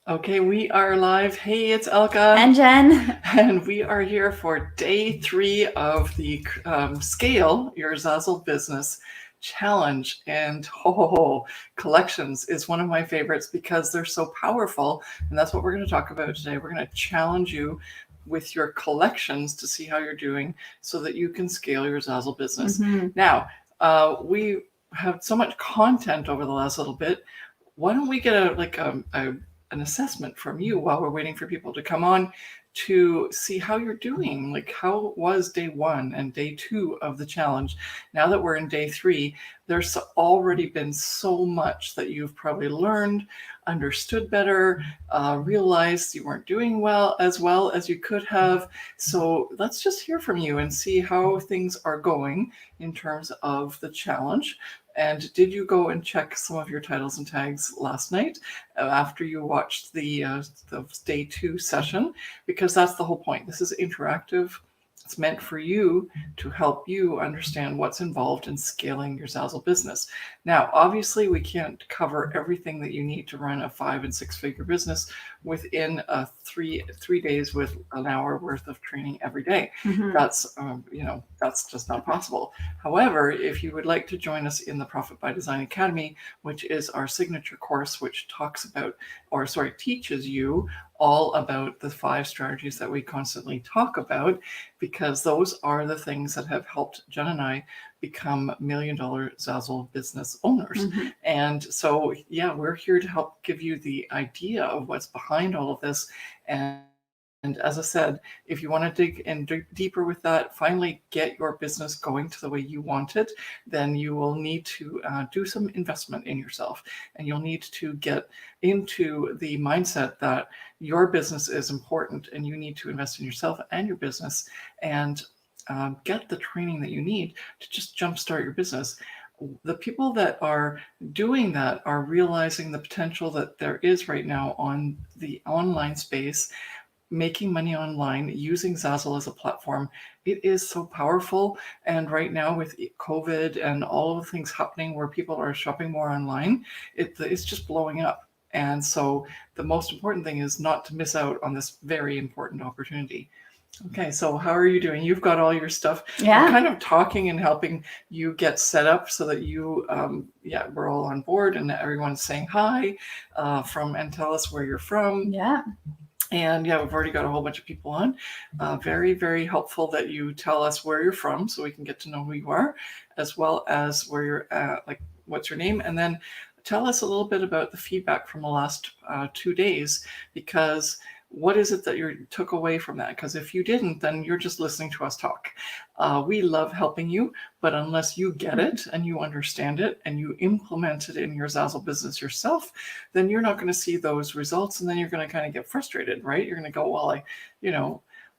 Okay, we are live. Hey, it's Elka. And Jen. And we are here for day 3 of the Scale Your Zazzle Business Challenge. And collections is one of my favorites because they're so powerful. And that's what we're going to talk about today. We're going to challenge you with your collections to see how you're doing so that you can scale your Zazzle business. Now, we have so much content over the last little bit. Why don't we get an assessment from you while we're waiting for people to come on to see how you're doing? Like, how was day 1 and day 2 of the challenge? Now that we're in day 3, there's already been so much that you've probably learned, understood better, realized you weren't doing well as you could have. So let's just hear from you and see how things are going in terms of the challenge. And did you go and check some of your titles and tags last night after you watched the day 2 session? Because that's the whole point. This is interactive. It's meant for you to help you understand what's involved in scaling your Zazzle business. Now, obviously, we can't cover everything that you need to run a 5 and 6 figure business within three days with an hour worth of training every day. That's that's just not possible. However, if you would like to join us in the Profit by Design Academy, which is our signature course, which teaches you all about the 5 strategies that we constantly talk about, because those are the things that have helped Jen and I become $1 million Zazzle business owners. And so, yeah, we're here to help give you the idea of what's behind all of this. And as I said, if you want to dig in deeper with that, finally get your business going to the way you want it, then you will need to do some investment in yourself. And you'll need to get into the mindset that your business is important and you need to invest in yourself and your business and get the training that you need to just jumpstart your business. The people that are doing that are realizing the potential that there is right now on the online space, making money online, using Zazzle as a platform. It is so powerful. And right now with COVID and all of the things happening where people are shopping more online, it's just blowing up. And so the most important thing is not to miss out on this very important opportunity. Okay, so how are you doing? You've got all your stuff. Yeah. I'm kind of talking and helping you get set up so that you, we're all on board and everyone's saying hi and tell us where you're from. Yeah. And yeah, we've already got a whole bunch of people on. Very, very helpful that you tell us where you're from so we can get to know who you are, as well as where you're at, like what's your name, and then tell us a little bit about the feedback from the last 2 days, because what is it that you took away from that? Because if you didn't, then you're just listening to us talk. We love helping you, but unless you get it and you understand it and you implement it in your Zazzle business yourself, then you're not going to see those results, and then you're going to kind of get frustrated, right? You're going to go, well,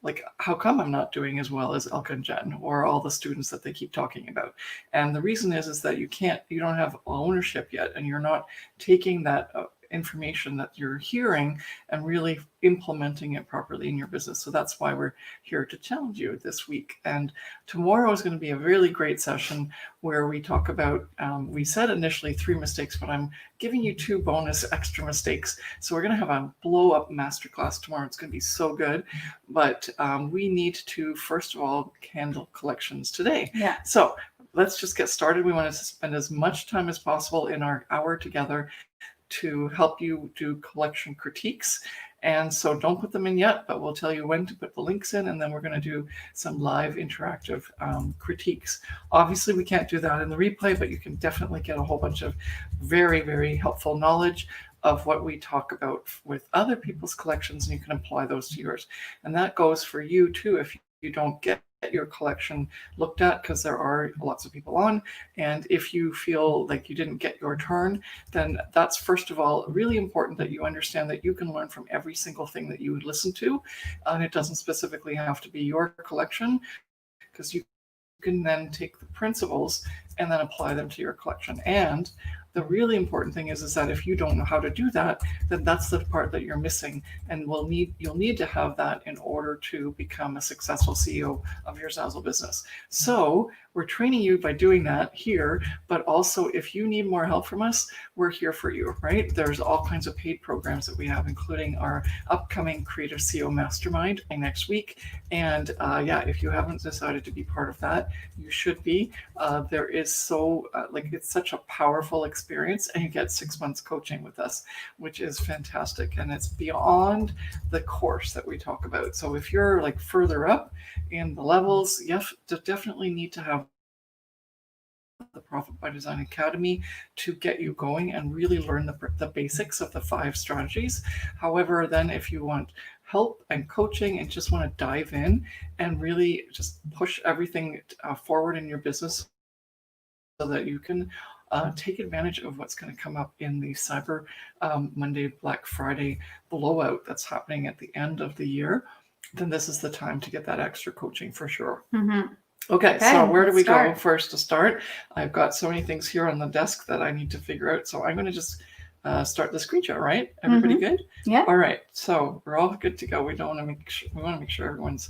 like, how come I'm not doing as well as Elka and Jen or all the students that they keep talking about? And the reason is that you don't have ownership yet, and you're not taking that information that you're hearing and really implementing it properly in your business. So that's why we're here to challenge you this week. And tomorrow is going to be a really great session where we talk about, we said initially 3 mistakes, but I'm giving you 2 bonus extra mistakes. So we're going to have a blow up masterclass tomorrow. It's going to be so good. But we need to, first of all, handle collections today. Yeah. So let's just get started. We want to spend as much time as possible in our hour together to help you do collection critiques. And so don't put them in yet, but we'll tell you when to put the links in, and then we're going to do some live interactive critiques. Obviously, we can't do that in the replay, but you can definitely get a whole bunch of very, very helpful knowledge of what we talk about with other people's collections, and you can apply those to yours. And that goes for you too if you don't get your collection looked at, because there are lots of people on, and if you feel like you didn't get your turn, then that's first of all really important that you understand that you can learn from every single thing that you would listen to, and it doesn't specifically have to be your collection, because you can then take the principles and then apply them to your collection. And The really important thing is that if you don't know how to do that, then that's the part that you're missing, and you'll need to have that in order to become a successful CEO of your Zazzle business. So we're training you by doing that here, but also if you need more help from us, we're here for you, right? There's all kinds of paid programs that we have, including our upcoming Creative CEO Mastermind next week. And if you haven't decided to be part of that, you should be. There is it's such a powerful experience, and you get 6 months coaching with us, which is fantastic. And it's beyond the course that we talk about. So if you're like further up in the levels, you definitely need to have the Profit by Design Academy to get you going and really learn the basics of the 5 strategies. However, then if you want help and coaching and just want to dive in and really just push everything forward in your business so that you can take advantage of what's going to come up in the Cyber Monday, Black Friday blowout that's happening at the end of the year, then this is the time to get that extra coaching for sure. Mm-hmm. Okay, so where do we go first to start? I've got so many things here on the desk that I need to figure out. So I'm going to just start the screen share, right? Everybody good? Yeah. All right, so we're all good to go. We want to make sure everyone's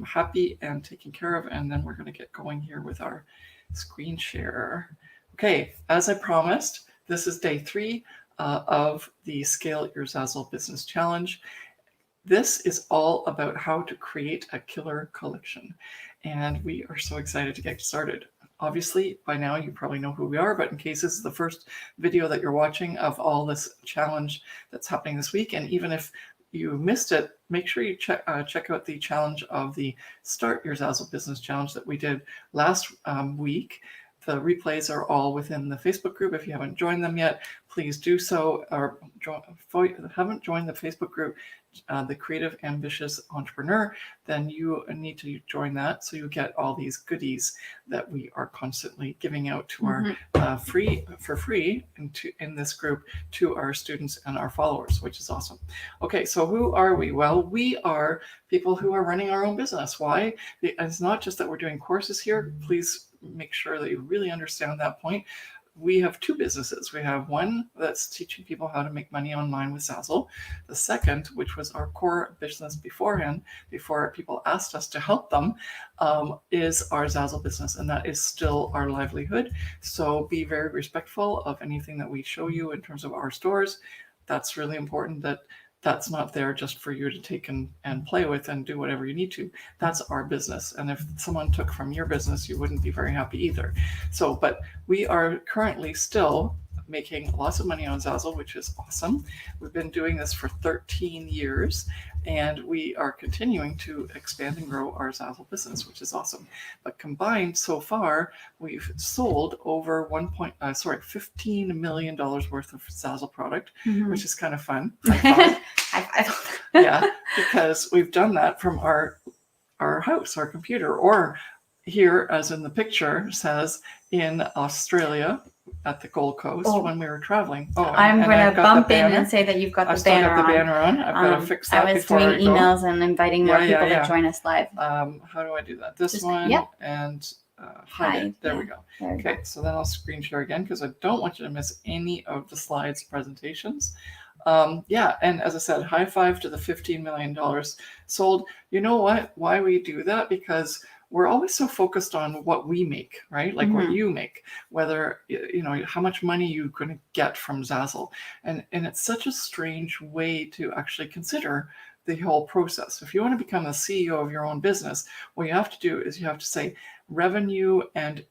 happy and taken care of, and then we're going to get going here with our screen share. Okay, as I promised, this is day 3 of the Scale Your Zazzle Business Challenge. This is all about how to create a killer collection, and we are so excited to get started. Obviously, by now you probably know who we are, but in case this is the first video that you're watching of all this challenge that's happening this week, and even if you missed it, make sure you check out the challenge of the Start Your Zazzle Business Challenge that we did last week. The replays are all within the Facebook group. If you haven't joined them yet, please do so. Or haven't joined the Facebook group, The Creative Ambitious Entrepreneur, then you need to join that so you get all these goodies that we are constantly giving out to our free in this group to our students and our followers, which is awesome. Okay, so who are we? Well, we are people who are running our own business. Why? It's not just that we're doing courses here. Please make sure that you really understand that point. We have 2 businesses. We have one that's teaching people how to make money online with Zazzle. The second, which was our core business beforehand, before people asked us to help them, is our Zazzle business, and that is still our livelihood. So be very respectful of anything that we show you in terms of our stores. That's really important, that that's not there just for you to take and play with and do whatever you need to. That's our business. And if someone took from your business, you wouldn't be very happy either. So, but we are currently still making lots of money on Zazzle, which is awesome. We've been doing this for 13 years, and we are continuing to expand and grow our Zazzle business, which is awesome. But combined so far, we've sold over $15 million worth of Zazzle product, which is kind of fun. Yeah, because we've done that from our house, our computer, or here, as in the picture says, in Australia at the Gold Coast when we were traveling. I'm going to bump in and say that you've got the banner on. I've got the banner on. I've got to fix that. I was doing emails and inviting more people to join us live. How do I do that? This one and hide it. There we go. Okay, so then I'll screen share again because I don't want you to miss any of the slides presentations. And as I said, high five to the $15 million sold. You know what? Why we do that? Because we're always so focused on what we make, right? Like what you make, whether, how much money you're going to get from Zazzle. And it's such a strange way to actually consider the whole process. If you want to become the CEO of your own business, what you have to do is you have to say revenue and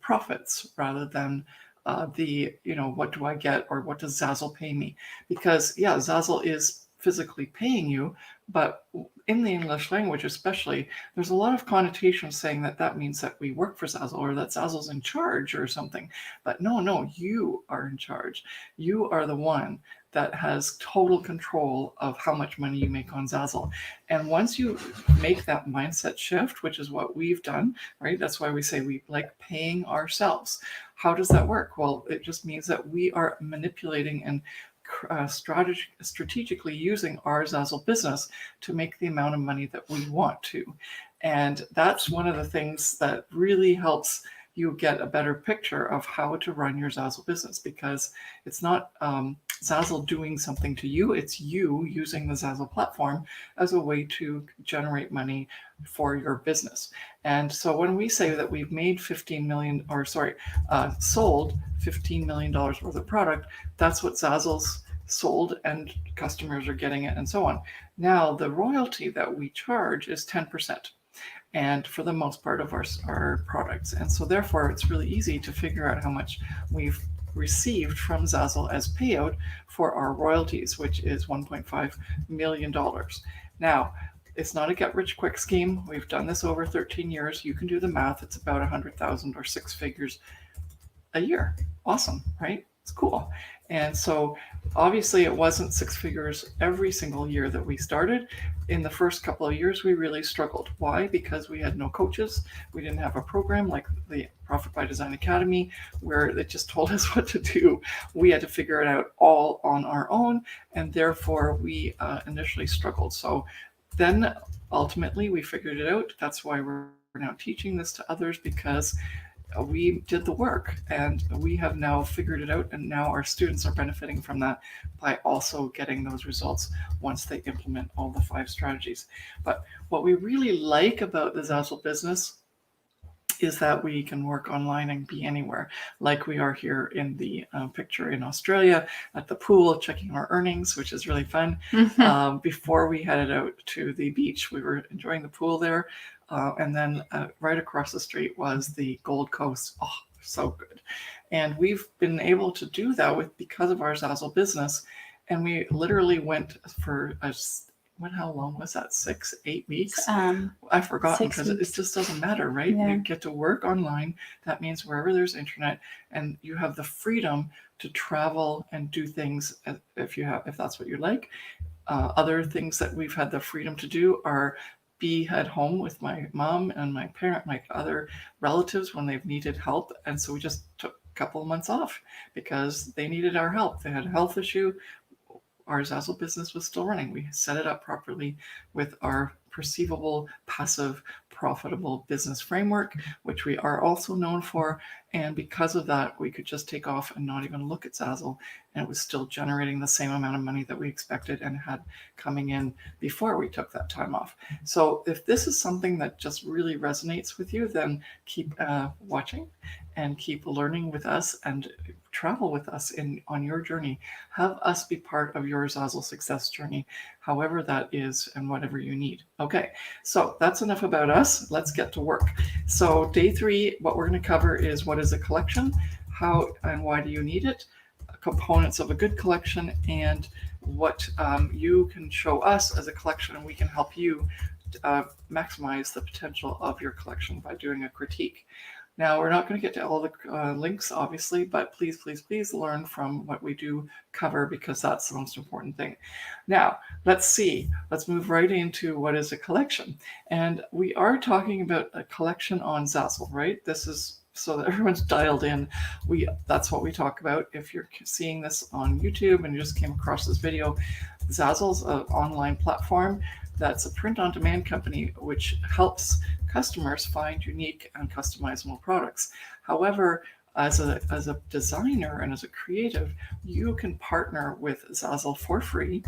profits rather than what do I get or what does Zazzle pay me? Because Zazzle is physically paying you, but in the English language especially, there's a lot of connotations saying that means that we work for Zazzle or that Zazzle's in charge or something. But no, you are in charge. You are the one that has total control of how much money you make on Zazzle. And once you make that mindset shift, which is what we've done, right? That's why we say we like paying ourselves. How does that work? Well, it just means that we are manipulating and strategically using our Zazzle business to make the amount of money that we want to. And that's one of the things that really helps you get a better picture of how to run your Zazzle business, because it's not Zazzle doing something to you, it's you using the Zazzle platform as a way to generate money for your business. And so when we say that we've made sold $15 million worth of product, that's what Zazzle's sold and customers are getting it and so on. Now, the royalty that we charge is 10%. And for the most part of our products. And so therefore, it's really easy to figure out how much we've received from Zazzle as payout for our royalties, which is $1.5 million. Now, it's not a get-rich-quick scheme. We've done this over 13 years. You can do the math. It's about 100,000 or 6 figures a year. Awesome, right? It's cool. And so obviously it wasn't 6 figures every single year that we started. In the first couple of years, we really struggled. Why? Because we had no coaches. We didn't have a program like the Profit by Design Academy, where it just told us what to do. We had to figure it out all on our own, and therefore we initially struggled. So then ultimately we figured it out. That's why we're now teaching this to others, because we did the work and we have now figured it out, and now our students are benefiting from that by also getting those results once they implement all the 5 strategies. But what we really like about the Zazzle business is that we can work online and be anywhere, like we are here in the picture in Australia at the pool, checking our earnings, which is really fun. Before we headed out to the beach, we were enjoying the pool there. And then right across the street was the Gold Coast. Oh, so good. And we've been able to do that because of our Zazzle business. And we literally went for how long was that? 6-8 weeks? I've forgotten, because it just doesn't matter, right? Yeah. You get to work online. That means wherever there's internet, and you have the freedom to travel and do things if that's what you like. Other things that we've had the freedom to do are be at home with my mom and my other relatives when they've needed help. And so we just took a couple of months off because they needed our help. They had a health issue. Our Zazzle business was still running. We set it up properly with our perceivable, passive, profitable business framework, which we are also known for. And because of that, we could just take off and not even look at Zazzle, and it was still generating the same amount of money that we expected and had coming in before we took that time off. So if this is something that just really resonates with you, then keep watching and keep learning with us and travel with us on your journey. Have us be part of your Zazzle success journey, however that is and whatever you need. Okay, so that's enough about us. Let's get to work. So day 3, what we're going to cover is what is a collection, how and why do you need it, components of a good collection, and what you can show us as a collection, and we can help you maximize the potential of your collection by doing a critique. Now, we're not going to get to all the links, obviously, but please, please, please learn from what we do cover, because that's the most important thing. Now, let's see. Let's move right into what is a collection. And we are talking about a collection on Zazzle, right? This is so that everyone's dialed in. That's what we talk about. If you're seeing this on YouTube and you just came across this video, Zazzle's an online platform that's a print-on-demand company which helps customers find unique and customizable products. However, as a designer and as a creative, you can partner with Zazzle for free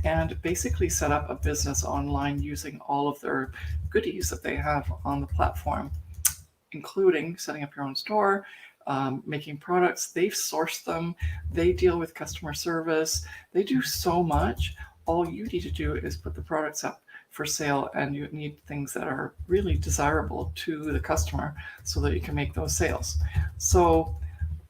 and basically set up a business online using all of their goodies that they have on the platform, including setting up your own store, making products. They've sourced them. They deal with customer service. They do so much. All you need to do is put the products up for sale, and you need things that are really desirable to the customer so that you can make those sales. So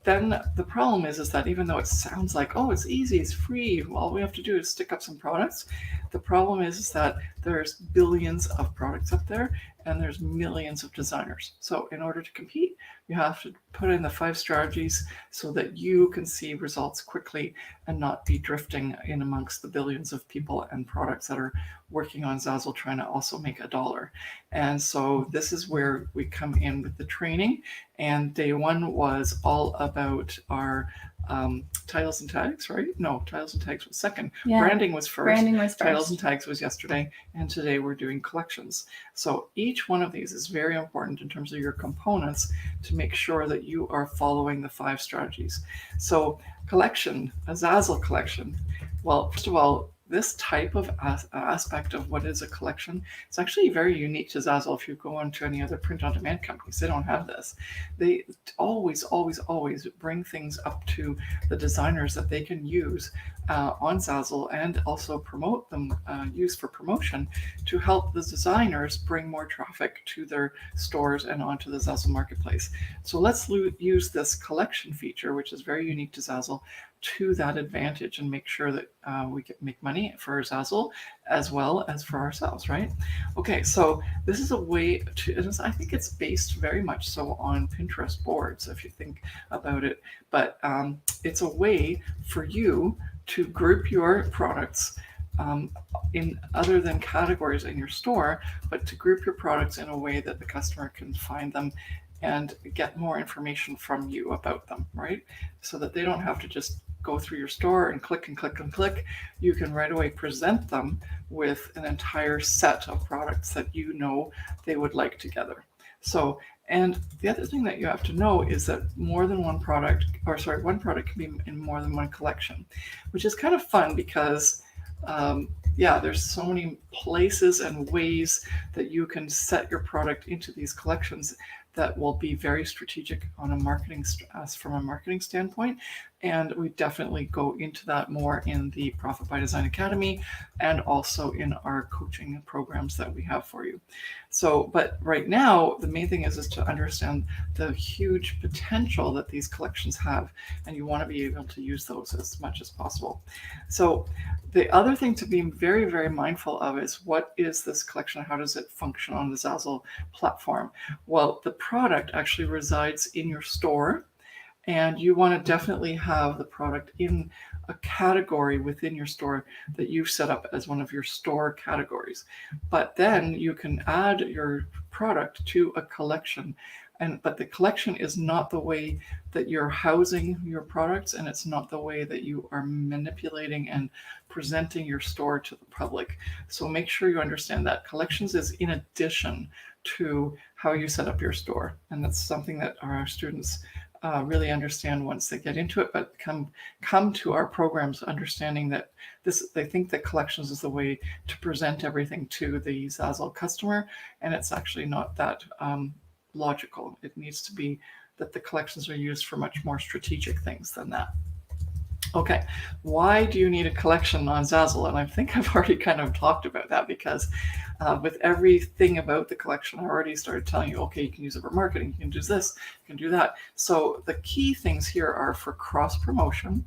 then the problem is that even though it sounds like, oh, it's easy, it's free, all we have to do is stick up some products, the problem is that there's billions of products up there and there's millions of designers. So in order to compete, you have to put in the 5 strategies so that you can see results quickly and not be drifting in amongst the billions of people and products that are working on Zazzle trying to also make $1. And so this is where we come in with the training. And day 1 was all about our titles and tags, right? No, titles and tags was second. Yeah. Branding was first. Branding was first. Titles and tags was yesterday. And today we're doing collections. So each one of these is very important in terms of your components to make sure that you are following the 5 strategies. So collection, a Zazzle collection. Well, first of all, this type of aspect of what is a collection is actually very unique to Zazzle. If you go into any other print-on-demand companies, they don't have this. They always bring things up to the designers that they can use on Zazzle and also promote them, use for promotion to help the designers bring more traffic to their stores and onto the Zazzle marketplace. So let's use this collection feature, which is very unique to Zazzle, to that advantage and make sure that we can make money for Zazzle as well as for ourselves, right? Okay, so this is a way to, I think it's based very much so on Pinterest boards, if you think about it, but it's a way for you to group your products in other than categories in your store, but to group your products in a way that the customer can find them and get more information from you about them, right? So that they don't have to just go through your store and click and click and click. You can right away present them with an entire set of products that you know they would like together. So, and the other thing that you have to know is that more than one product, or sorry, one product can be in more than one collection, which is kind of fun because yeah, there's so many places and ways that you can set your product into these collections that will be very strategic on a marketing from a marketing standpoint. And we definitely go into that more in the Profit by Design Academy and also in our coaching programs that we have for you. So, but right now, the main thing is to understand the huge potential that these collections have, and you want to be able to use those as much as possible. So the other thing to be very, very mindful of is what is this collection? How does it function on the Zazzle platform? Well, the product actually resides in your store, and you want to definitely have the product in a category within your store that you've set up as one of your store categories. But then you can add your product to a collection. But the collection is not the way that you're housing your products, and it's not the way that you are manipulating and presenting your store to the public. So make sure you understand that collections is in addition to how you set up your store. And that's something that our students really understand once they get into it, but come to our programs understanding that they think that collections is the way to present everything to the Zazzle customer, and it's actually not that logical. It needs to be that the collections are used for much more strategic things than that. Okay, why do you need a collection on Zazzle? And I think I've already kind of talked about that because with everything about the collection, I already started telling you, okay, you can use it for marketing, you can do this, you can do that. So the key things here are for cross promotion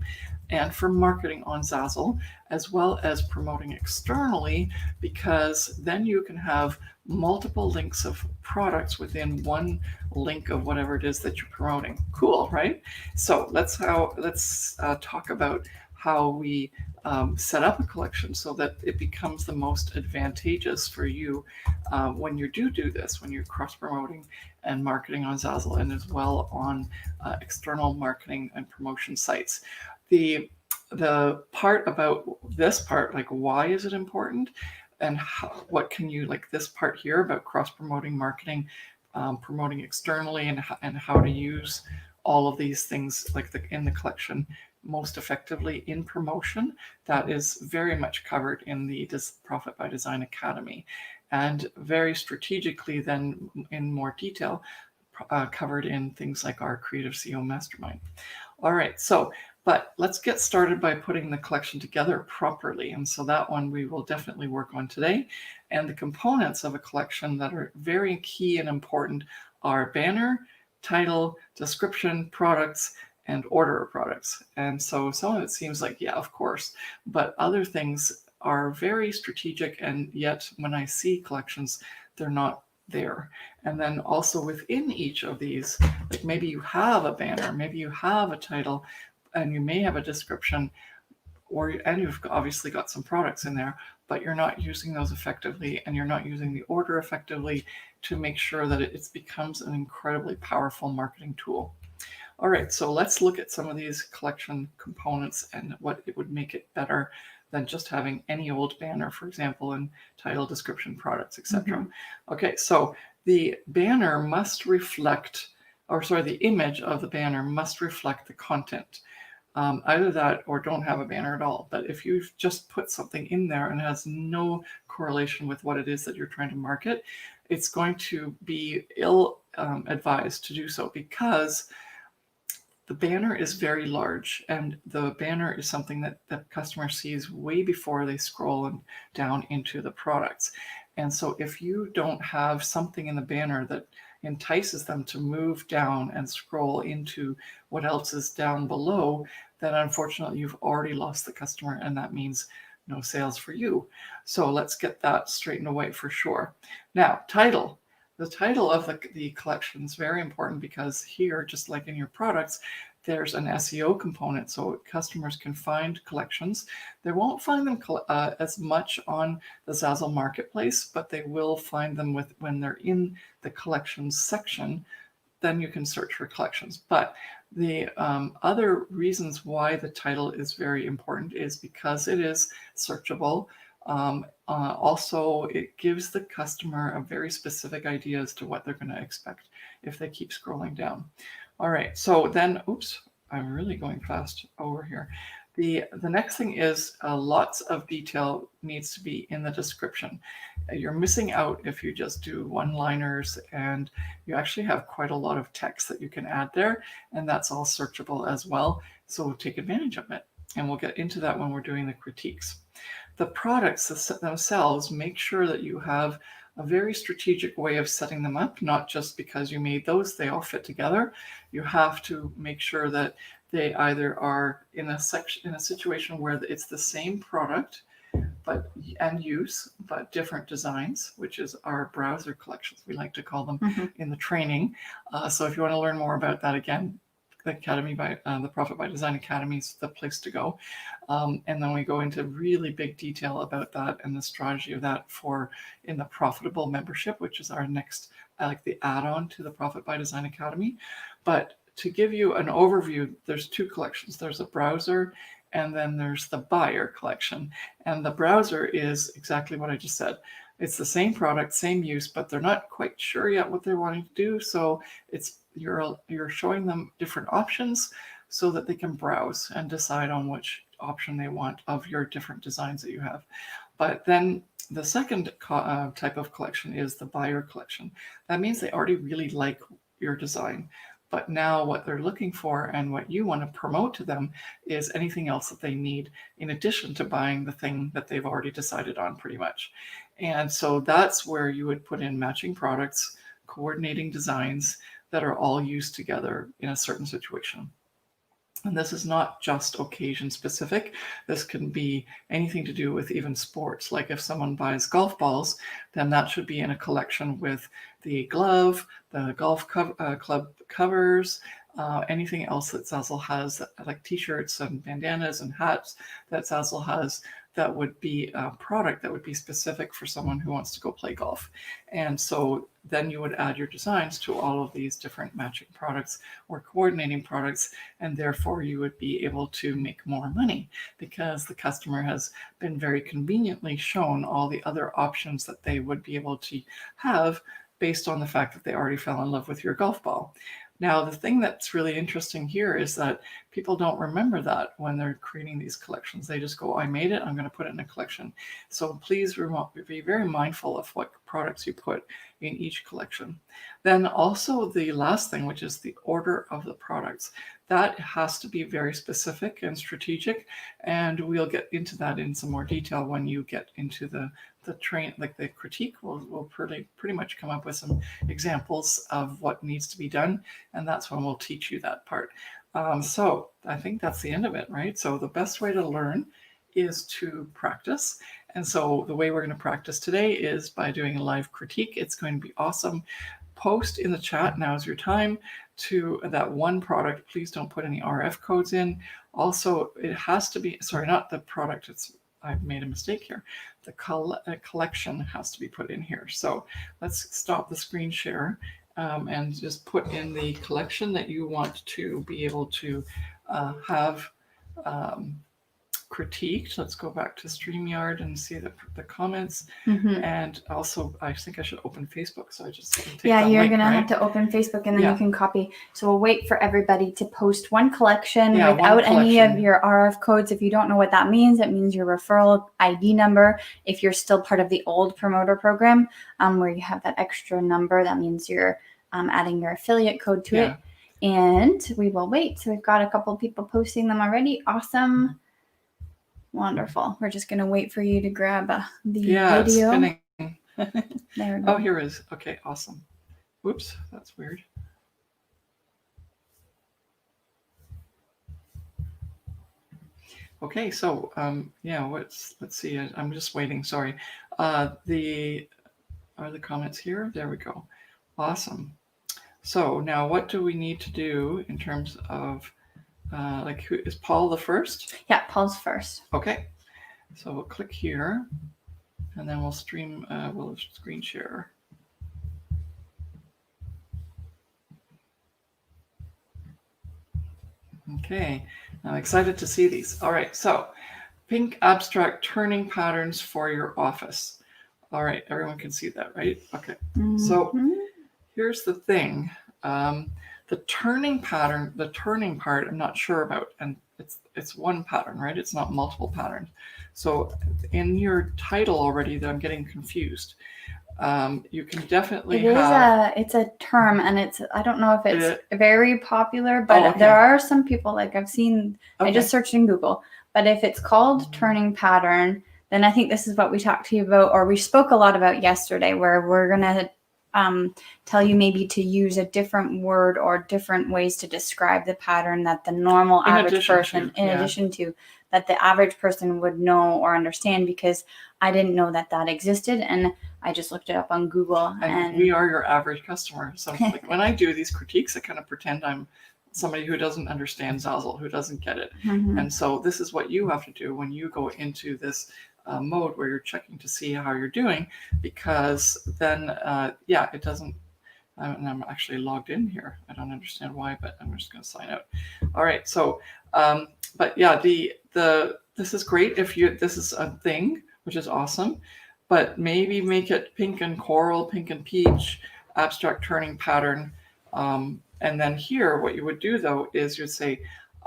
and for marketing on Zazzle, as well as promoting externally, because then you can have multiple links of products within one link of whatever it is that you're promoting. Cool, right? So let's talk about how we set up a collection so that it becomes the most advantageous for you when you do this, when you're cross-promoting and marketing on Zazzle and as well on external marketing and promotion sites. The part about this part, like why is it important and what can you, like this part here about cross-promoting marketing, promoting externally and how to use all of these things like in the collection most effectively in promotion, that is very much covered in the Profit by Design Academy, and very strategically then in more detail covered in things like our Creative CEO Mastermind. All right, so but let's get started by putting the collection together properly. And so that one we will definitely work on today. And the components of a collection that are very key and important are banner, title, description, products, and order of products. And so some of it seems like, yeah, of course, but other things are very strategic. And yet when I see collections, they're not there. And then also within each of these, like maybe you have a banner, maybe you have a title, and you may have a description, and you've obviously got some products in there, but you're not using those effectively, and you're not using the order effectively to make sure that it becomes an incredibly powerful marketing tool. All right, so let's look at some of these collection components and what it would make it better than just having any old banner, for example, in title, description, products, etc. Okay, so the banner must reflect, or sorry, the image of the banner must reflect the content. Either that or don't have a banner at all. But if you've just put something in there and has no correlation with what it is that you're trying to market, it's going to be ill advised to do so, because the banner is very large, and the banner is something that the customer sees way before they scroll down into the products. And so if you don't have something in the banner that entices them to move down and scroll into what else is down below, then unfortunately you've already lost the customer, and that means no sales for you. So let's get that straightened away for sure. Now, title. The title of the collection is very important, because here, just like in your products, there's an SEO component, so customers can find collections. They won't find them as much on the Zazzle marketplace, but they will find them when they're in the collections section. Then you can search for collections. But the other reasons why the title is very important is because it is searchable. Also, it gives the customer a very specific idea as to what they're going to expect if they keep scrolling down. All right, so then, oops, I'm really going fast over here. The next thing is lots of detail needs to be in the description. You're missing out if you just do one-liners, and you actually have quite a lot of text that you can add there, and that's all searchable as well. So take advantage of it, and we'll get into that when we're doing the critiques. The products themselves, make sure that you have a very strategic way of setting them up, not just because you made those, they all fit together. You have to make sure that they either are in a situation where it's the same product and use, but different designs, which is our browser collections, we like to call them in the training. So if you want to learn more about that, again, the Academy by the Profit by Design Academy is the place to go. And then we go into really big detail about that and the strategy of that in the profitable membership, which is our next, like the add-on to the Profit by Design Academy. But to give you an overview, there's two collections. There's a browser, and then there's the buyer collection. And the browser is exactly what I just said. It's the same product, same use, but they're not quite sure yet what they're wanting to do. So you're showing them different options so that they can browse and decide on which option they want of your different designs that you have. But then the second type of collection is the buyer collection. That means they already really like your design. But now what they're looking for and what you want to promote to them is anything else that they need in addition to buying the thing that they've already decided on pretty much. And so that's where you would put in matching products, coordinating designs that are all used together in a certain situation. And this is not just occasion specific. This can be anything to do with even sports. Like if someone buys golf balls, then that should be in a collection with the glove, the golf club covers, anything else that Zazzle has, like t-shirts and bandanas and hats that Zazzle has, that would be a product that would be specific for someone who wants to go play golf. And so then you would add your designs to all of these different matching products or coordinating products, and therefore you would be able to make more money because the customer has been very conveniently shown all the other options that they would be able to have based on the fact that they already fell in love with your golf ball. Now, the thing that's really interesting here is that people don't remember that when they're creating these collections. They just go, I made it, I'm going to put it in a collection. So please be very mindful of what products you put in each collection. Then also the last thing, which is the order of the products. That has to be very specific and strategic, and we'll get into that in some more detail when you get into the critique. We'll pretty much come up with some examples of what needs to be done, and that's when we'll teach you that part. So I think that's the end of it, right? So the best way to learn is to practice. And so the way we're going to practice today is by doing a live critique. It's going to be awesome. Post in the chat, now's your time, to that one product. Please don't put any RF codes in. Also, it has to be, sorry, not the product, I've made a mistake here. The collection has to be put in here. So let's stop the screen share. and just put in the collection that you want to be able to have critiqued. Let's go back to StreamYard and see the comments. And also, I think I should open Facebook. So I just take you're link, going right? to have to open Facebook, and then you can copy. So we'll wait for everybody to post one collection without any of your RF codes. If you don't know what that means, it means your referral ID number. If you're still part of the old promoter program, where you have that extra number, that means you're adding your affiliate code to it. And we will wait. So we've got a couple of people posting them already. Awesome. Wonderful. We're just going to wait for you to grab the video. It's spinning. There we go. Oh, here it is. Okay, awesome. Whoops, that's weird. Okay, so let's see. I'm just waiting. Sorry. Are the comments here? There we go. Awesome. So now, what do we need to do in terms of who is Paul the first? Yeah, Paul's first. Okay. So we'll click here, and then we'll stream. We'll screen share. Okay, I'm excited to see these. All right, so pink abstract turning patterns for your office. All right, everyone can see that, right? Okay, so here's the thing. The turning pattern, the turning part, I'm not sure about, and it's one pattern, right? It's not multiple patterns. So in your title already, that I'm getting confused. You can definitely it's a term, and I don't know if it's very popular, but there are some people, like I've seen, I just searched in Google, but if it's called turning pattern, then I think this is what we talked to you about, or we spoke a lot about yesterday, where we're going to tell you maybe to use a different word or different ways to describe the pattern that the normal average person, in addition to that the average person would know or understand, because I didn't know that existed, and I just looked it up on Google. And we are your average customer. So like when I do these critiques, I kind of pretend I'm somebody who doesn't understand Zazzle, who doesn't get it. And so this is what you have to do when you go into this mode where you're checking to see how you're doing, because then it doesn't. I'm actually logged in here. I don't understand why, but I'm just going to sign out. All right. So, but yeah, this is great if this is a thing, which is awesome, but maybe make it pink and coral, pink and peach, abstract turning pattern. And then here, what you would do though is you'd say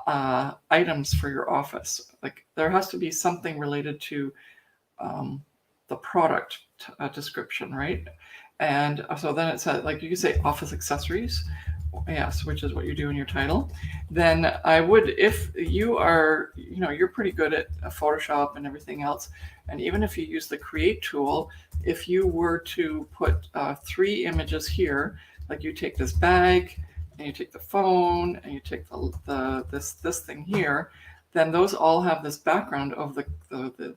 items for your office. Like there has to be something related to the product description, right? And so then it says, like you can say office accessories, yes, which is what you do in your title. Then I would, if you are, you're pretty good at Photoshop and everything else, and even if you use the Create tool, if you were to put 3 images here, like you take this bag, and you take the phone, and you take this thing here, then those all have this background of the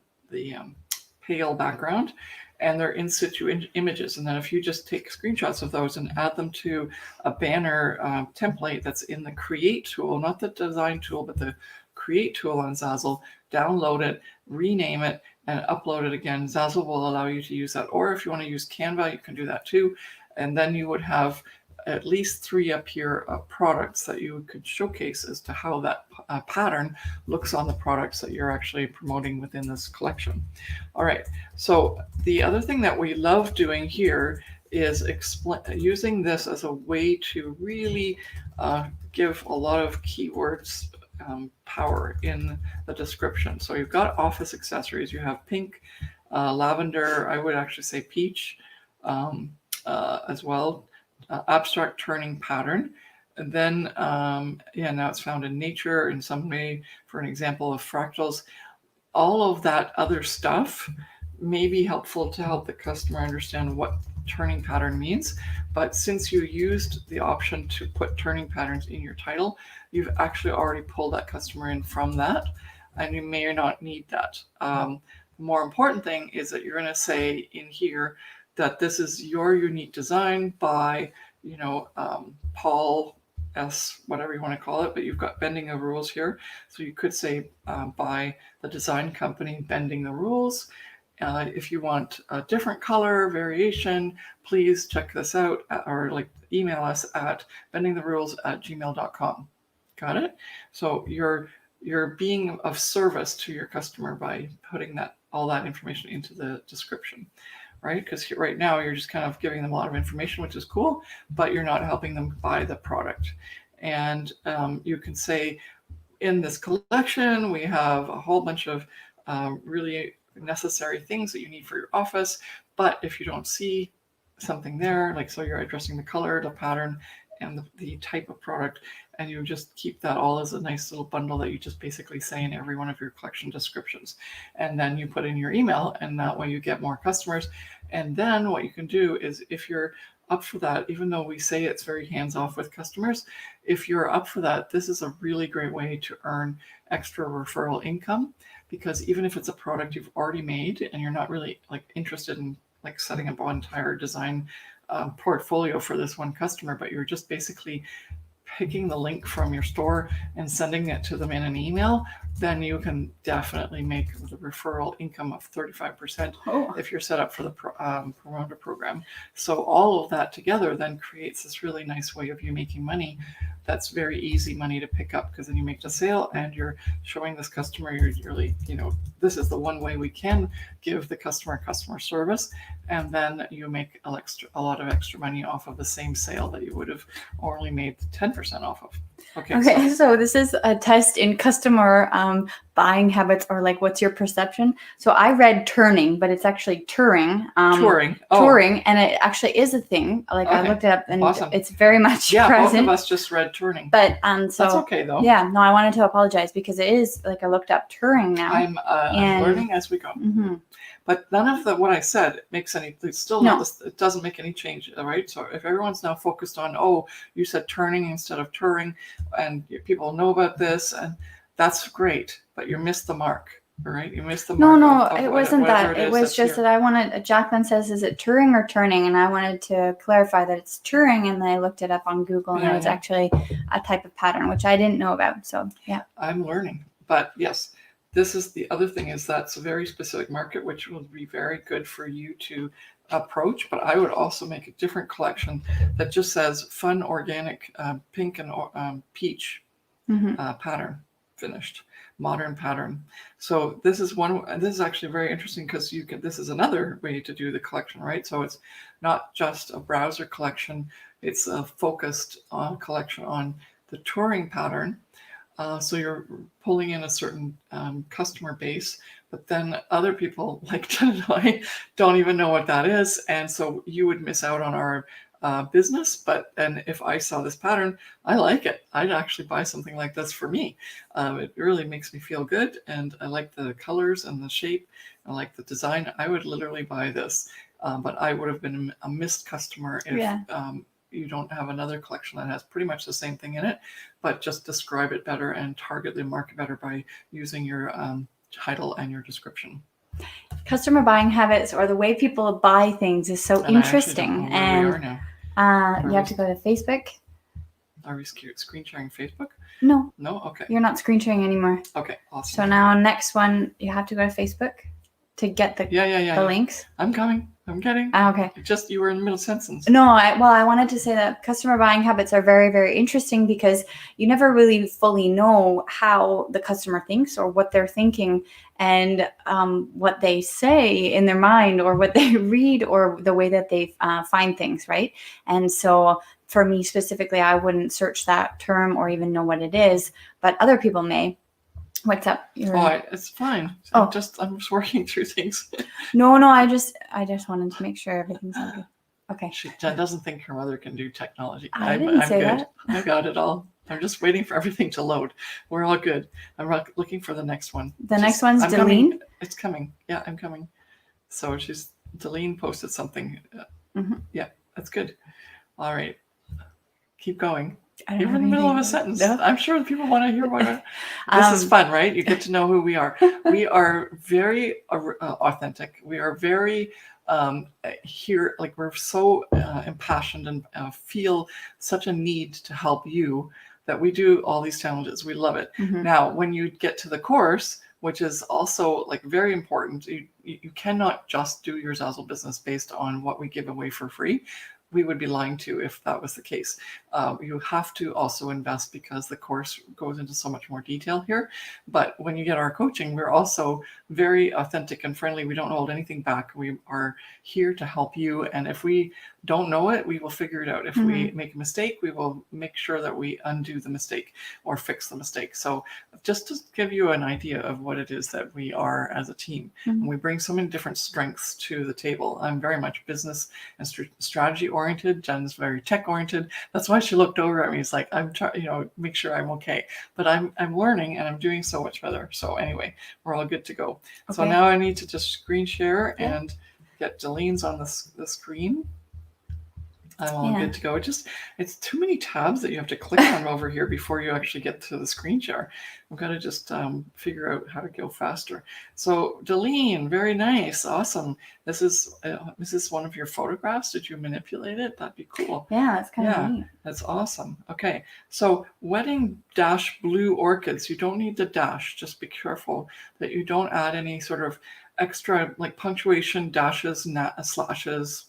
pale background, and they're in situ images. And then if you just take screenshots of those and add them to a banner template that's in the Create tool, not the Design tool, but the Create tool on Zazzle, download it, rename it, and upload it again. Zazzle will allow you to use that. Or if you want to use Canva, you can do that too. And then you would have at least 3 up here products that you could showcase as to how that pattern looks on the products that you're actually promoting within this collection. All right, so the other thing that we love doing here is using this as a way to really give a lot of keywords power in the description. So you've got office accessories, you have pink, lavender, I would actually say peach as well. Abstract turning pattern. And then, now it's found in nature in some way, for an example of fractals. All of that other stuff may be helpful to help the customer understand what turning pattern means. But since you used the option to put turning patterns in your title, you've actually already pulled that customer in from that, and you may or not need that. The more important thing is that you're going to say in here that this is your unique design by, Paul S, whatever you want to call it, but you've got bending the rules here. So you could say by the design company bending the rules. If you want a different color variation, please check this out or like email us at bendingtherules@gmail.com. Got it? So you're being of service to your customer by putting all that information into the description, right? Because right now you're just kind of giving them a lot of information, which is cool, but you're not helping them buy the product. And you can say, in this collection, we have a whole bunch of really necessary things that you need for your office. But if you don't see something there, like so you're addressing the color, the pattern, and the type of product, and you just keep that all as a nice little bundle that you just basically say in every one of your collection descriptions. And then you put in your email, and that way you get more customers. And then what you can do is, if you're up for that, even though we say it's very hands-off with customers, if you're up for that, this is a really great way to earn extra referral income, because even if it's a product you've already made and you're not really like interested in like setting up an entire design portfolio for this one customer, but you're just basically picking the link from your store and sending it to them in an email, then you can definitely make the referral income of 35% if you're set up for the promoter program. So all of that together then creates this really nice way of you making money. That's very easy money to pick up, because then you make the sale and you're showing this customer you're really, this is the one way we can give the customer service, and then you make a lot of extra money off of the same sale that you would have only made 10% off of. Okay, so this is a test in customer buying habits, or like, what's your perception? So I read turning, but it's actually touring. Touring, and it actually is a thing. Like, I looked it up, and it's very much present. Both of us just read turning. But so that's okay though. Yeah, no, I wanted to apologize, because it is like, I looked up touring now. I'm learning as we go. Mm-hmm. But none of what I said makes any. It's still not. It doesn't make any change, right? So if everyone's now focused on, you said turning instead of touring, and people know about this, and that's great, but you missed the mark, right? You missed the mark. No, it wasn't that. It was just that I wanted. Jacqueline says, "Is it touring or turning?" And I wanted to clarify that it's touring, and then I looked it up on Google, and it's actually a type of pattern, which I didn't know about. So yeah, I'm learning, but yes. This is the other thing, is that's a very specific market, which will be very good for you to approach. But I would also make a different collection that just says fun, organic, pink and peach pattern, finished, modern pattern. So this is actually very interesting, because this is another way to do the collection, right? So it's not just a browser collection, it's a focused collection on the touring pattern. So you're pulling in a certain customer base, but then other people like Jen and I don't even know what that is. And so you would miss out on our business. And if I saw this pattern, I like it. I'd actually buy something like this for me. It really makes me feel good. And I like the colors and the shape. I like the design. I would literally buy this. But I would have been a missed customer if you don't have another collection that has pretty much the same thing in it, but just describe it better and target the market better by using your title and your description. Customer buying habits, or the way people buy things, is so interesting. And you have to go to Facebook. Are we screen sharing Facebook? No. No? Okay. You're not screen sharing anymore. Okay, awesome. So now next one, you have to go to Facebook to get the links. I'm coming. I'm getting. Okay. Just, you were in the middle sentence. No, I wanted to say that customer buying habits are very, very interesting, because you never really fully know how the customer thinks, or what they're thinking, and what they say in their mind, or what they read, or the way that they find things, right? And so for me specifically, I wouldn't search that term or even know what it is, but other people may. What's up? It's fine. I'm just working through things. No, I just wanted to make sure everything's okay. Okay. Jen doesn't think her mother can do technology. I didn't say good. That. I got it all. I'm just waiting for everything to load. We're all good. I'm looking for the next one. Next one's Deline? It's coming. Yeah, I'm coming. So Deline posted something. Yeah, that's good. All right. Keep going. You're in the middle of a sentence. No. I'm sure people want to hear about it. This is fun, right? You get to know who we are. We are very authentic. We are very here, like, we're so impassioned and feel such a need to help you that we do all these challenges. We love it. Now, when you get to the course, which is also like very important. You cannot just do your Zazzle business based on what we give away for free. We would be lying to if that was the case. You have to also invest because the course goes into so much more detail here. But when you get our coaching, we're also very authentic and friendly. We don't hold anything back. We are here to help you. And if we don't know it, we will figure it out. If we make a mistake, we will make sure that we undo the mistake or fix the mistake. So just to give you an idea of what it is that we are as a team. And we bring so many different strengths to the table. I'm very much business and strategy oriented. Jen's very tech oriented. That's why she looked over at me. It's like, I'm trying, make sure I'm okay. But I'm learning and I'm doing so much better. So anyway, we're all good to go. Okay. So now I need to just screen share and get Jalene's on the screen. I'm all good to go. It's too many tabs that you have to click on over here before you actually get to the screen share. I've got to just figure out how to go faster. So Jalene, very nice. Awesome. Is this one of your photographs? Did you manipulate it? That'd be cool. Yeah, it's kind of neat. That's awesome. Okay. So wedding dash blue orchids. You don't need the dash. Just be careful that you don't add any sort of extra like punctuation, dashes, slashes,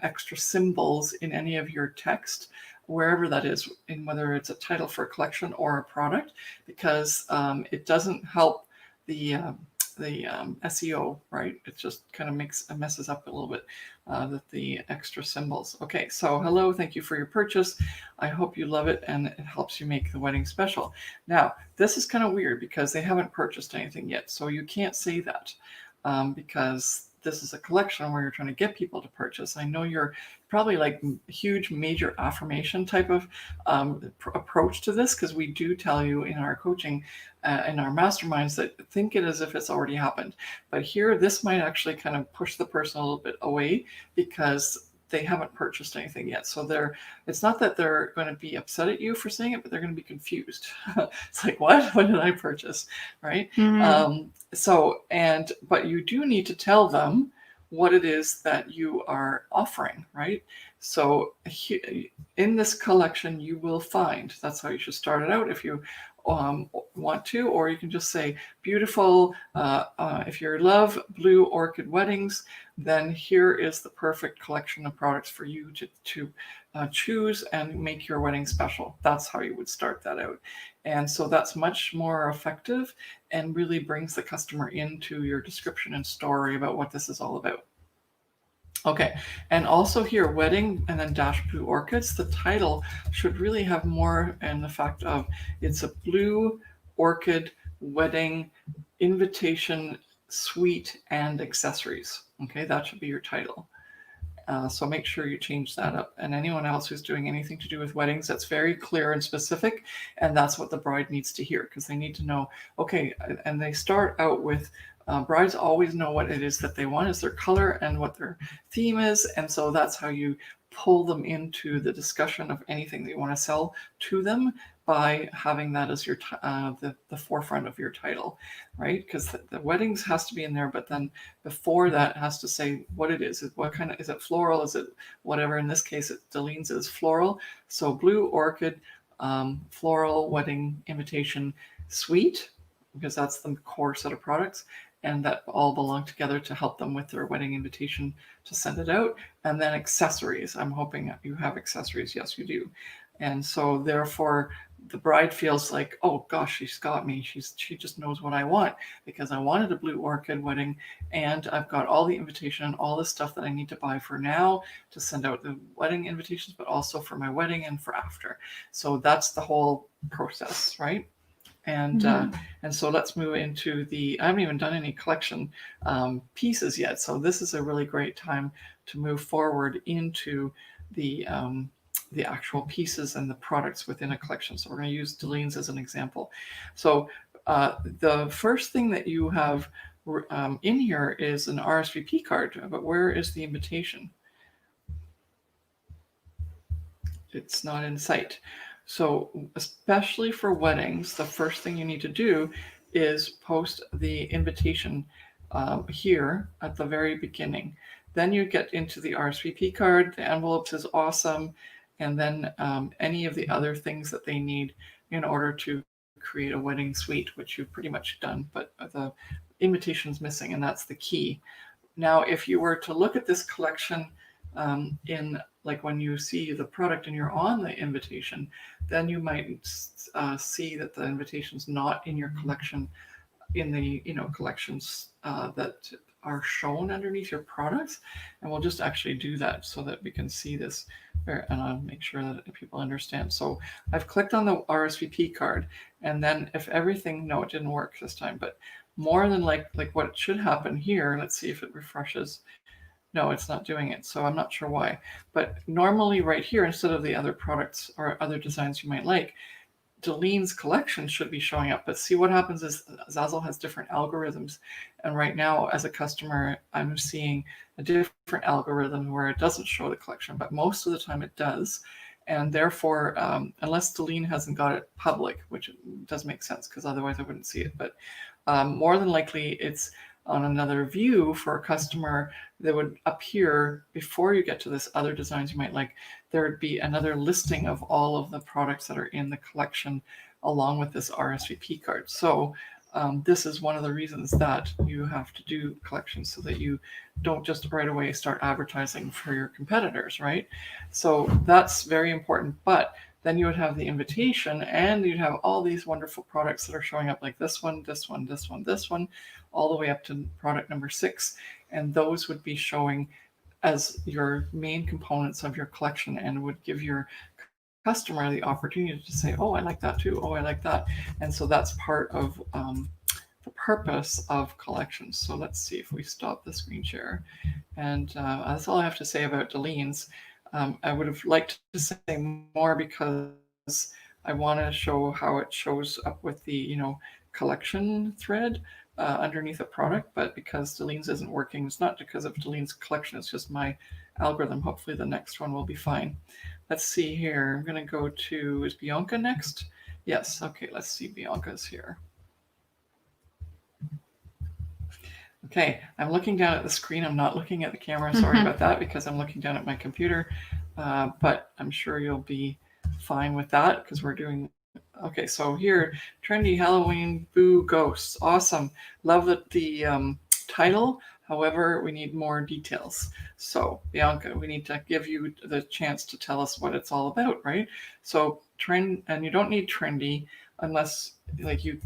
extra symbols in any of your text, wherever that is, in whether it's a title for a collection or a product, because it doesn't help the SEO, right? It just kind of messes up a little bit the extra symbols. Okay, so hello, thank you for your purchase. I hope you love it and it helps you make the wedding special. Now, this is kind of weird because they haven't purchased anything yet, so you can't say that because this is a collection where you're trying to get people to purchase. I know you're probably like huge major affirmation type of approach to this, because we do tell you in our coaching, in our masterminds, that think it as if it's already happened. But here, this might actually kind of push the person a little bit away because they haven't purchased anything yet. So it's not that they're going to be upset at you for saying it, but they're going to be confused. It's like, what did I purchase? Right. But you do need to tell them what it is that you are offering, right? So in this collection, you will find, that's how you should start it out if you want to, or you can just say beautiful, if you love blue orchid weddings, then here is the perfect collection of products for you to choose and make your wedding special. That's how you would start that out. And so that's much more effective and really brings the customer into your description and story about what this is all about. Okay, and also here, wedding and then dash blue orchids, the title should really have more in the fact of it's a blue orchid wedding invitation suite and accessories. Okay, that should be your title. So make sure you change that up. And anyone else who's doing anything to do with weddings, that's very clear and specific. And that's what the bride needs to hear, because they need to know, okay, and they start out with, brides always know what it is that they want is their color and what their theme is. And so that's how you pull them into the discussion of anything that you want to sell to them, by having that as your the forefront of your title, right? Because the weddings has to be in there, but then before that has to say what it is. What kind of, is it floral? Is it whatever? In this case, Dalene's is floral. So blue orchid, floral wedding invitation suite, because that's the core set of products. And that all belong together to help them with their wedding invitation to send it out. And then accessories. I'm hoping you have accessories. Yes, you do. And so therefore, the bride feels like, oh gosh, she's got me. She just knows what I want, because I wanted a blue orchid wedding, and I've got all the invitation and all the stuff that I need to buy for now to send out the wedding invitations, but also for my wedding and for after. So that's the whole process, right? And so let's move into I haven't even done any collection pieces yet. So this is a really great time to move forward into the actual pieces and the products within a collection. So we're going to use Dalene's as an example. So the first thing that you have in here is an RSVP card, but where is the invitation? It's not in sight. So especially for weddings, the first thing you need to do is post the invitation here at the very beginning. Then you get into the RSVP card. The envelopes is awesome. And then any of the other things that they need in order to create a wedding suite, which you've pretty much done, but the invitation's missing, and that's the key. Now, if you were to look at this collection in like when you see the product and you're on the invitation, then you might see that the invitation's not in your collection, in the collections that are shown underneath your products. And we'll just actually do that so that we can see this, and I'll make sure that people understand. So I've clicked on the RSVP card, and then if everything, no, it didn't work this time, but more than like what should happen here, let's see if it refreshes. No, it's not doing it, so I'm not sure why. But normally right here, instead of the other products or other designs you might like, Delene's collection should be showing up. But see, what happens is Zazzle has different algorithms. And right now, as a customer, I'm seeing a different algorithm where it doesn't show the collection, but most of the time it does. And therefore, unless Delene hasn't got it public, which does make sense because otherwise I wouldn't see it, but more than likely it's on another view for a customer that would appear before you get to this other designs you might like. There would be another listing of all of the products that are in the collection along with this RSVP card. So this is one of the reasons that you have to do collections, so that you don't just right away start advertising for your competitors, right? So that's very important. But then you would have the invitation, and you'd have all these wonderful products that are showing up, like this one, this one, this one, this one, all the way up to product number 6. And those would be showing as your main components of your collection, and would give your customer the opportunity to say, oh, I like that too. Oh, I like that. And so that's part of the purpose of collections. So let's see if we stop the screen share. And that's all I have to say about Delene's. I would have liked to say more because I want to show how it shows up with the collection thread underneath a product, but because Delene's isn't working, it's not because of Delene's collection, it's just my algorithm. Hopefully the next one will be fine. Let's see here. I'm going to go to, is Bianca next? Yes. Okay, let's see. Bianca's here. Okay, I'm looking down at the screen. I'm not looking at the camera. Sorry about that, because I'm looking down at my computer. But I'm sure you'll be fine with that because we're doing. Okay, so here, trendy Halloween boo ghosts. Awesome. Love the title. However, we need more details. So Bianca, we need to give you the chance to tell us what it's all about, right? So trend, and you don't need trendy unless like you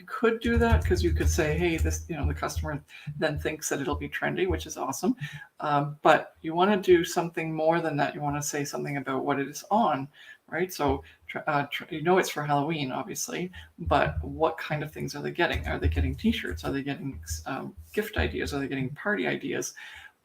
could do that, because you could say, hey, this, the customer then thinks that it'll be trendy, which is awesome. But you want to do something more than that. You want to say something about what it is on, right? So it's for Halloween, obviously, but what kind of things are they getting? Are they getting t-shirts? Are they getting gift ideas? Are they getting party ideas?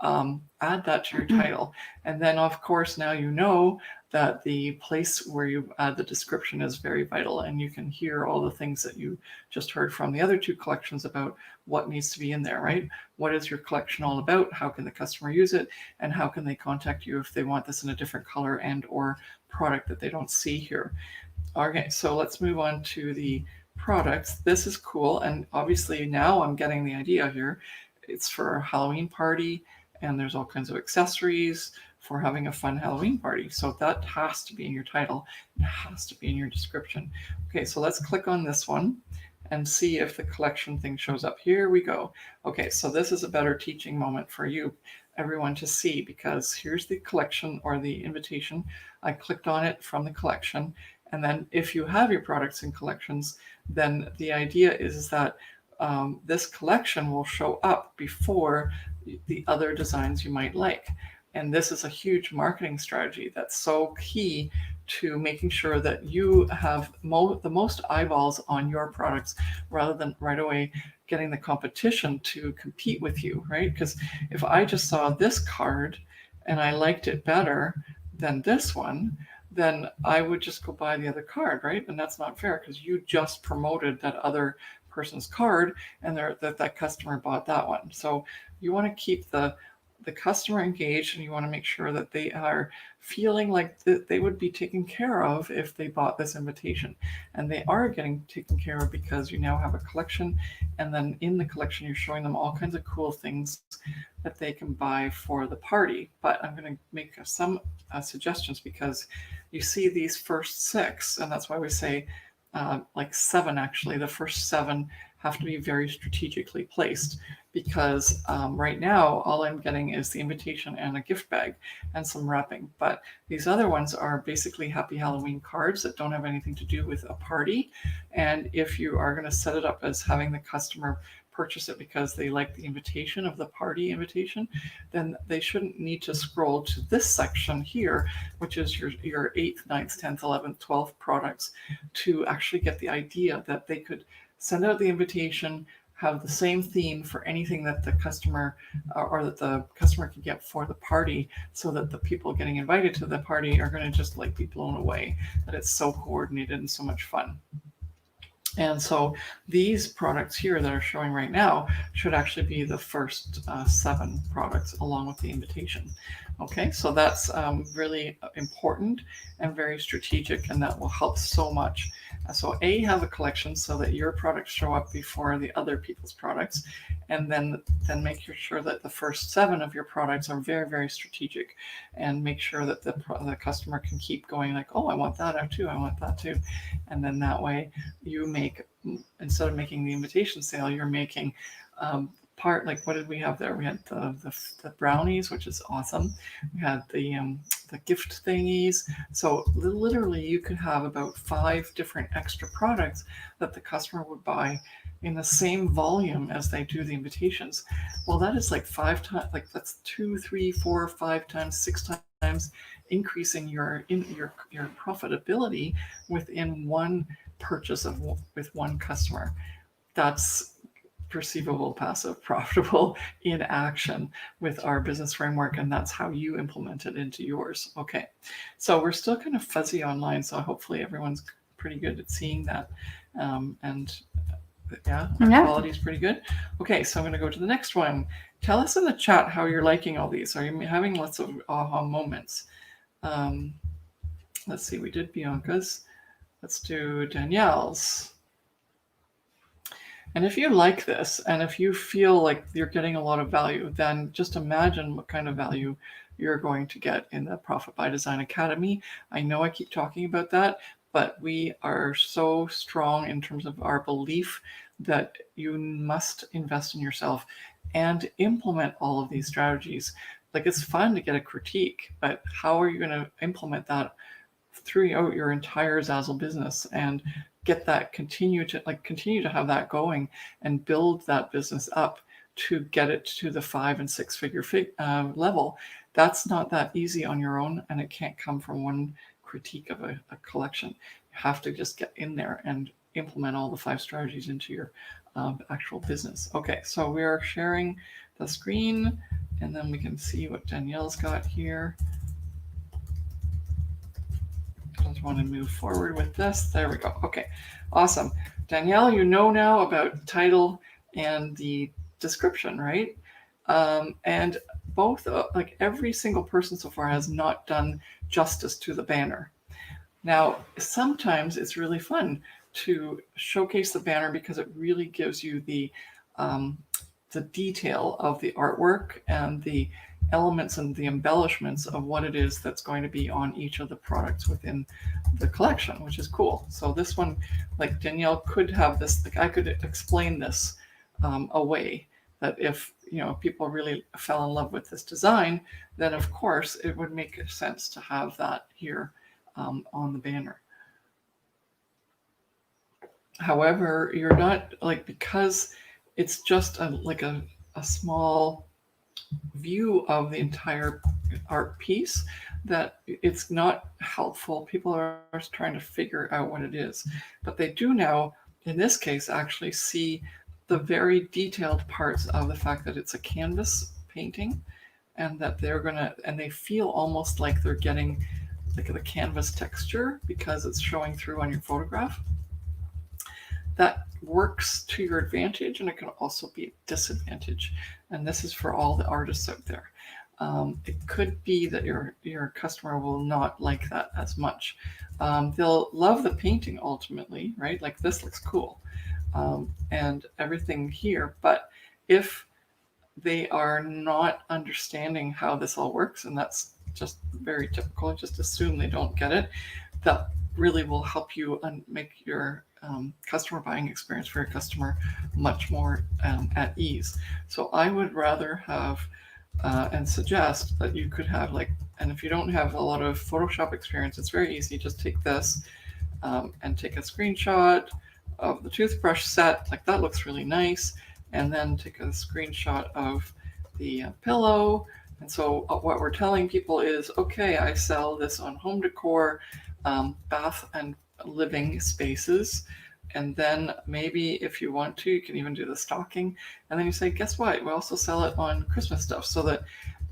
Add that to your title. And then of course, now you know that the place where you add the description is very vital, and you can hear all the things that you just heard from the other 2 collections about what needs to be in there, right? What is your collection all about? How can the customer use it? And how can they contact you if they want this in a different color and or product that they don't see here? Okay, so let's move on to the products. This is cool, and obviously now I'm getting the idea here. It's for a Halloween party, and there's all kinds of accessories for having a fun Halloween party. So that has to be in your title. It has to be in your description. Okay, so let's click on this one and see if the collection thing shows up. Here we go. Okay, so this is a better teaching moment for you, everyone, to see, because here's the collection or the invitation. I clicked on it from the collection. And then if you have your products in collections, then the idea is that this collection will show up before the other designs you might like. And this is a huge marketing strategy that's so key to making sure that you have the most eyeballs on your products, rather than right away getting the competition to compete with you, right? Because if I just saw this card and I liked it better than this one, then I would just go buy the other card, right? And that's not fair, because you just promoted that other person's card, and that customer bought that one. So you want to keep the customer engaged, and you want to make sure that they are feeling like they would be taken care of if they bought this invitation. And they are getting taken care of because you now have a collection, and then in the collection you're showing them all kinds of cool things that they can buy for the party. But I'm going to make some suggestions, because you see these first 6, and that's why we say like 7 actually. The first 7 have to be very strategically placed, because right now all I'm getting is the invitation and a gift bag and some wrapping. But these other ones are basically Happy Halloween cards that don't have anything to do with a party. And if you are going to set it up as having the customer purchase it because they like the invitation of the party invitation, then they shouldn't need to scroll to this section here, which is your 8th, 9th, 10th, 11th, 12th products, to actually get the idea that they could send out the invitation, have the same theme for anything that the customer or that the customer can get for the party, so that the people getting invited to the party are going to just like be blown away that it's so coordinated and so much fun. And so these products here that are showing right now should actually be the first 7 products along with the invitation. Okay, so that's really important and very strategic, and that will help so much. So A, have a collection so that your products show up before the other people's products, and then make sure that the first 7 of your products are very, very strategic, and make sure that the customer can keep going like, oh, I want that too, I want that too. And then that way you make, instead of making the invitation sale, you're making part, like what did we have there? We had the brownies, which is awesome. We had the gift thingies. So literally you could have about 5 different extra products that the customer would buy in the same volume as they do the invitations. Well, that is like 5 times, like that's 2, 3, 4, 5 times, 6 times increasing your profitability within one purchase with one customer. That's perceivable, passive, profitable in action with our business framework, and that's how you implement it into yours. Okay, so we're still kind of fuzzy online, so hopefully everyone's pretty good at seeing that, and yeah, quality is pretty good. Okay, so I'm going to go to the next one. Tell us in the chat how you're liking all these. Are you having lots of aha moments? Let's see, we did Bianca's. Let's do Danielle's. And if you like this, and if you feel like you're getting a lot of value, then just imagine what kind of value you're going to get in the Profit by Design Academy. I know I keep talking about that, but we are so strong in terms of our belief that you must invest in yourself and implement all of these strategies. Like, it's fun to get a critique, but how are you going to implement that throughout your entire Zazzle business and get that, continue to have that going and build that business up to get it to the 5 and 6 figure level? That's not that easy on your own, and it can't come from one critique of a collection. You have to just get in there and implement all the 5 strategies into your actual business. Okay, so we are sharing the screen, and then we can see what Danielle's got here. I just want to move forward with this. There we go. Okay, awesome. Danielle, you know now about title and the description, right? And both, like every single person so far has not done justice to the banner. Now, sometimes it's really fun to showcase the banner because it really gives you the detail of the artwork and the elements and the embellishments of what it is that's going to be on each of the products within the collection, which is cool. So this one, like Danielle could have this, like I could explain this away, that if people really fell in love with this design, then of course it would make sense to have that here on the banner. However, you're not, like, because it's just a small view of the entire art piece, that it's not helpful. People are trying to figure out what it is, but they do now, in this case, actually see the very detailed parts of the fact that it's a canvas painting, and that they feel almost like they're getting like the canvas texture because it's showing through on your photograph. That works to your advantage, and it can also be a disadvantage. And this is for all the artists out there. It could be that your customer will not like that as much. They'll love the painting ultimately, right? Like, this looks cool, and everything here. But if they are not understanding how this all works, and that's just very typical, just assume they don't get it, that really will help you make your customer buying experience for your customer much more at ease. So I would rather have and suggest that you could have and if you don't have a lot of Photoshop experience, it's very easy. Just take this and take a screenshot of the toothbrush set. Like that looks really nice. And then take a screenshot of the pillow. And so what we're telling people is, okay, I sell this on home decor, bath and living spaces. And then maybe if you want to, you can even do the stocking. And then you say, guess what? We also sell it on Christmas stuff. So that,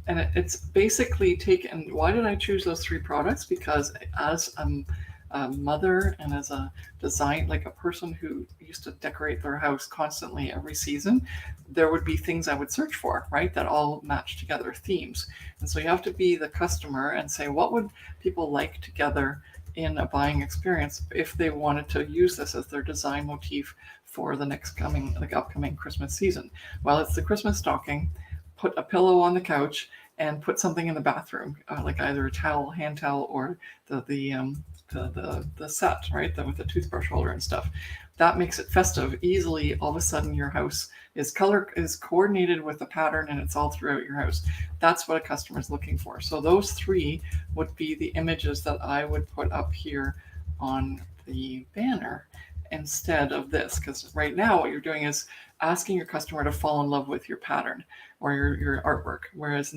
and it's basically taken, why did I choose those 3 products? Because as a mother and as a design, like a person who used to decorate their house constantly every season, there would be things I would search for, right? That all match together, themes. And so you have to be the customer and say, what would people like together in a buying experience if they wanted to use this as their design motif for the upcoming Christmas season? Well, it's the Christmas stocking. Put a pillow on the couch and put something in the bathroom, like either a towel, hand towel, or the set, right? With the toothbrush holder and stuff. That makes it festive. Easily, all of a sudden, your house is coordinated with the pattern, and it's all throughout your house. That's what a customer is looking for. So those 3 would be the images that I would put up here on the banner instead of this, because right now what you're doing is asking your customer to fall in love with your pattern or your artwork. Whereas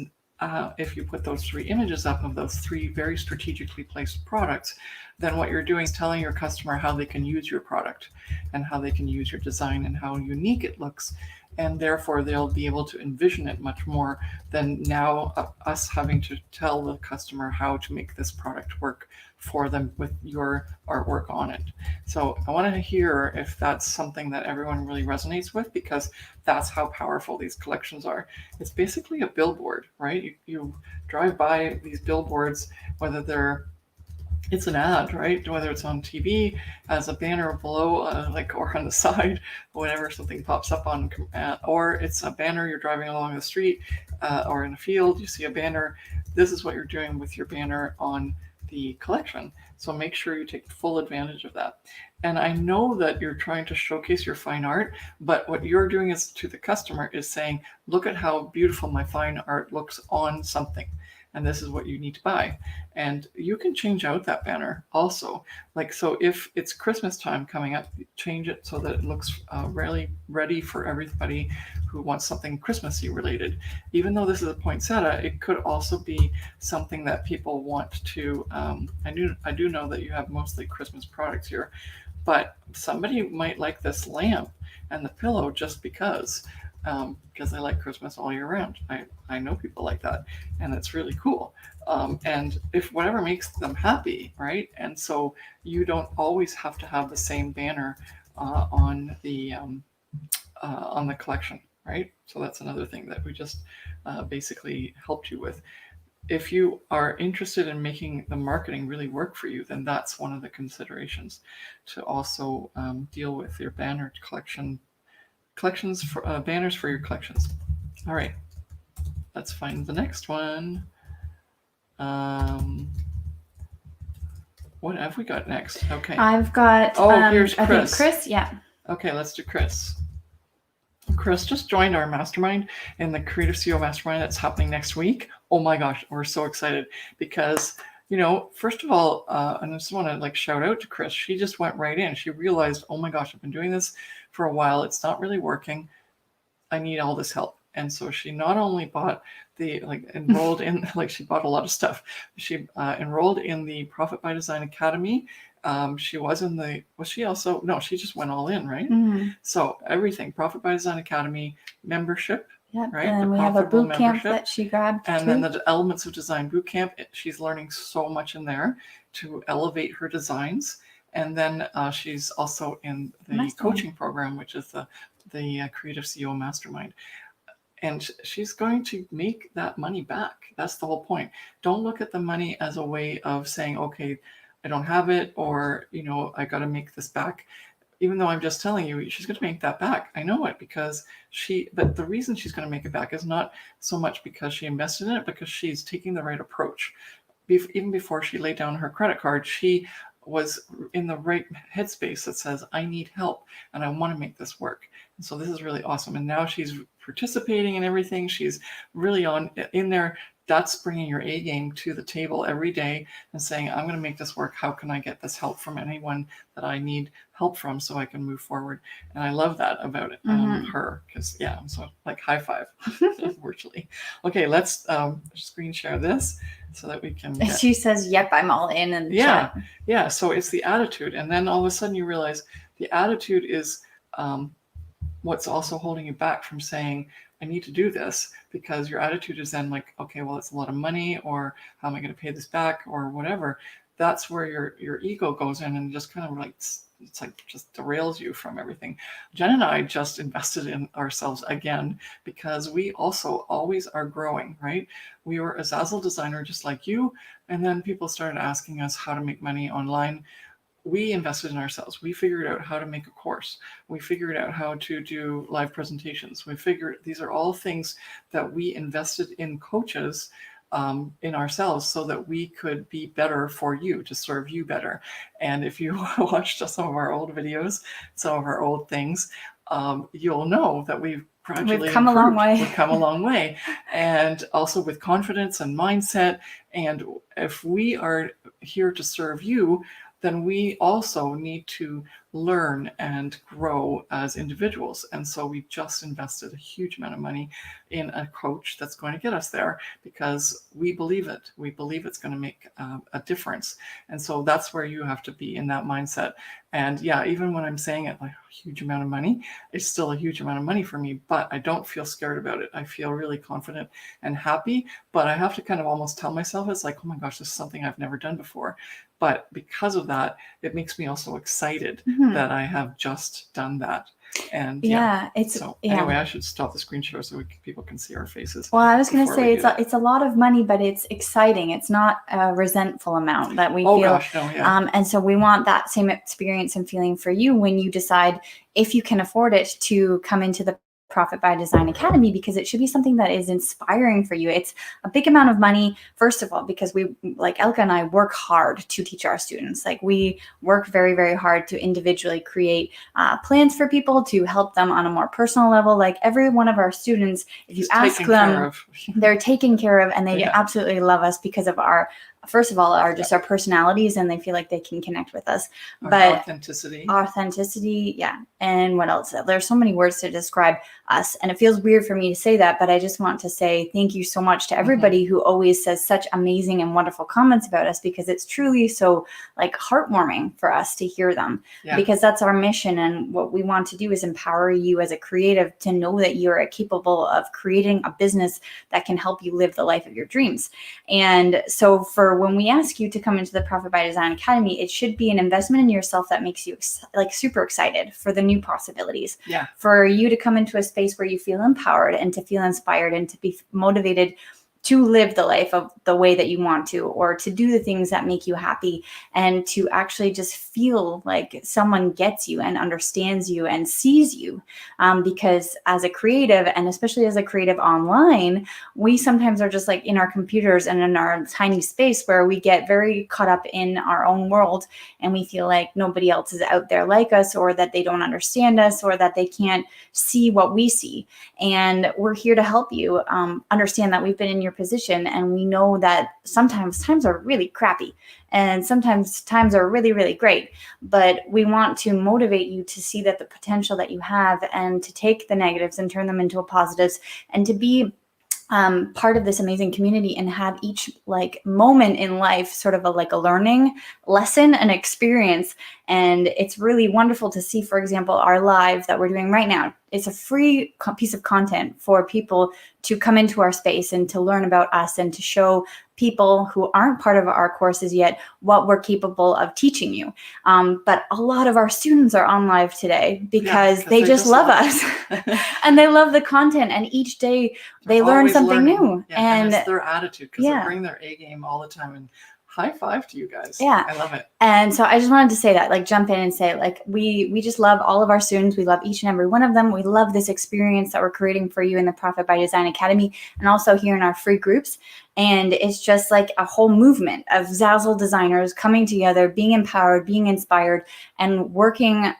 if you put those 3 images up of those 3 very strategically placed products, then what you're doing is telling your customer how they can use your product and how they can use your design and how unique it looks. And therefore they'll be able to envision it much more than now us having to tell the customer how to make this product work for them with your artwork on it. So I want to hear if that's something that everyone really resonates with, because that's how powerful these collections are. It's basically a billboard, right? You drive by these billboards, whether it's an ad, right? Whether it's on TV as a banner below, or on the side, whenever something pops up on, or it's a banner you're driving along the street or in a field, you see a banner. This is what you're doing with your banner on the collection. So make sure you take full advantage of that. And I know that you're trying to showcase your fine art, but what you're doing is to the customer is saying, look at how beautiful my fine art looks on something. And this is what you need to buy. And you can change out that banner also. So if it's Christmas time coming up, change it so that it looks really ready for everybody who wants something Christmassy related. Even though this is a poinsettia, it could also be something that people want to, I do know that you have mostly Christmas products here, but somebody might like this lamp and the pillow just because I like Christmas all year round. I know people like that, and it's really cool. And if whatever makes them happy, right? And so you don't always have to have the same banner on the collection, right? So that's another thing that we just basically helped you with. If you are interested in making the marketing really work for you, then that's one of the considerations to also deal with your banner collections for banners for your collections. All right, let's find the next one. What have we got next? Okay. I've got. Here's Chris. I think Chris. Yeah. Okay, let's do Chris. Chris just joined our mastermind in the Creative CEO Mastermind that's happening next week. Oh my gosh, we're so excited because, first of all, and I just want to shout out to Chris. She just went right in. She realized, oh my gosh, I've been doing this for a while. It's not really working. I need all this help. And so she not only bought enrolled in, she bought a lot of stuff. She enrolled in the Profit by Design Academy. She just went all in, right? Mm-hmm. So everything, Profit by Design Academy membership, yep. right? And we have a boot camp that she grabbed. And then the Elements of Design boot camp. She's learning so much in there to elevate her designs. And then she's also in the coaching program, which is the Creative CEO Mastermind. And she's going to make that money back. That's the whole point. Don't look at the money as a way of saying, okay, I don't have it, or, I got to make this back. Even though I'm just telling you, she's going to make that back. I know it but the reason she's going to make it back is not so much because she invested in it, because she's taking the right approach. Even before she laid down her credit card, she was in the right headspace that says, I need help and I want to make this work. And so this is really awesome. And now she's participating in everything. She's really in there. That's bringing your A game to the table every day and saying, I'm going to make this work. How can I get this help from anyone that I need help from so I can move forward? And I love that about it, her, because so like high five virtually. Okay, let's screen share this so that we can she says, yep, I'm all in. And yeah. So it's the attitude. And then all of a sudden you realize the attitude is what's also holding you back from saying, I need to do this, because your attitude is then like, okay, well, it's a lot of money, or how am I going to pay this back, or whatever. That's where your ego goes in and just kind of like, it's like just derails you from everything. Jen and I just invested in ourselves again, because we also always are growing, right? We were a Zazzle designer just like you. And then people started asking us how to make money online. We invested in ourselves. We figured out how to make a course. We figured out how to do live presentations. These are all things that we invested in coaches, in ourselves, so that we could be better for you, to serve you better. And if you watched some of our old videos, some of our old things, you'll know that we've gradually come a long way. We've come a long way. And also with confidence and mindset. And if we are here to serve you, then we also need to learn and grow as individuals. And so we just invested a huge amount of money in a coach that's going to get us there, because we believe it. We believe it's going to make a difference. And so that's where you have to be, in that mindset. And yeah, even when I'm saying it like a huge amount of money, it's still a huge amount of money for me, but I don't feel scared about it. I feel really confident and happy, but I have to kind of almost tell myself, it's like, oh my gosh, this is something I've never done before. But because of that, it makes me also excited that I have just done that. And anyway, I should stop the screen share so people can see our faces. Well, I was going to say it's a lot of money, but it's exciting. It's not a resentful amount that we feel. Gosh, no, yeah. And so we want that same experience and feeling for you when you decide, if you can afford it, to come into the Profit by Design Academy, because it should be something that is inspiring for you. It's a big amount of money, first of all, because we, like Elka and I, work hard to teach our students. Like, we work very, very hard to individually create plans for people, to help them on a more personal level. Like, every one of our students, if you ask them, they're taken care of, and they absolutely love us because of our, first of all, our personalities, and they feel like they can connect with us. But authenticity, yeah. And what else? There's so many words to describe us, and it feels weird for me to say that, but I just want to say thank you so much to everybody who always says such amazing and wonderful comments about us, because it's truly so like heartwarming for us to hear them, because that's our mission. And what we want to do is empower you as a creative to know that you're capable of creating a business that can help you live the life of your dreams. And so when we ask you to come into the Profit by Design Academy, it should be an investment in yourself that makes you like super excited for the new possibilities. Yeah. For you to come into a space where you feel empowered and to feel inspired and to be motivated to live the life of the way that you want to, or to do the things that make you happy, and to actually just feel like someone gets you and understands you and sees you. Because as a creative, and especially as a creative online, we sometimes are just like in our computers and in our tiny space where we get very caught up in our own world, and we feel like nobody else is out there like us, or that they don't understand us, or that they can't see what we see. And we're here to help you understand that we've been in your position, and we know that sometimes times are really crappy and sometimes times are really, really great, but we want to motivate you to see that the potential that you have, and to take the negatives and turn them into positives, and to be part of this amazing community, and have each like moment in life sort of a learning lesson and experience. And it's really wonderful to see, for example, our live that we're doing right now. It's a free piece of content for people to come into our space and to learn about us, and to show people who aren't part of our courses yet what we're capable of teaching you. But a lot of our students are on live today because they just love us and they love the content, and each day they learn something new. Yeah, and it's their attitude, because they bring their A game all the time. And high five to you guys. Yeah. I love it. And so I just wanted to say that, like, jump in and say, like, we just love all of our students. We love each and every one of them. We love this experience that we're creating for you in the Profit by Design Academy and also here in our free groups. And it's just like a whole movement of Zazzle designers coming together, being empowered, being inspired, and working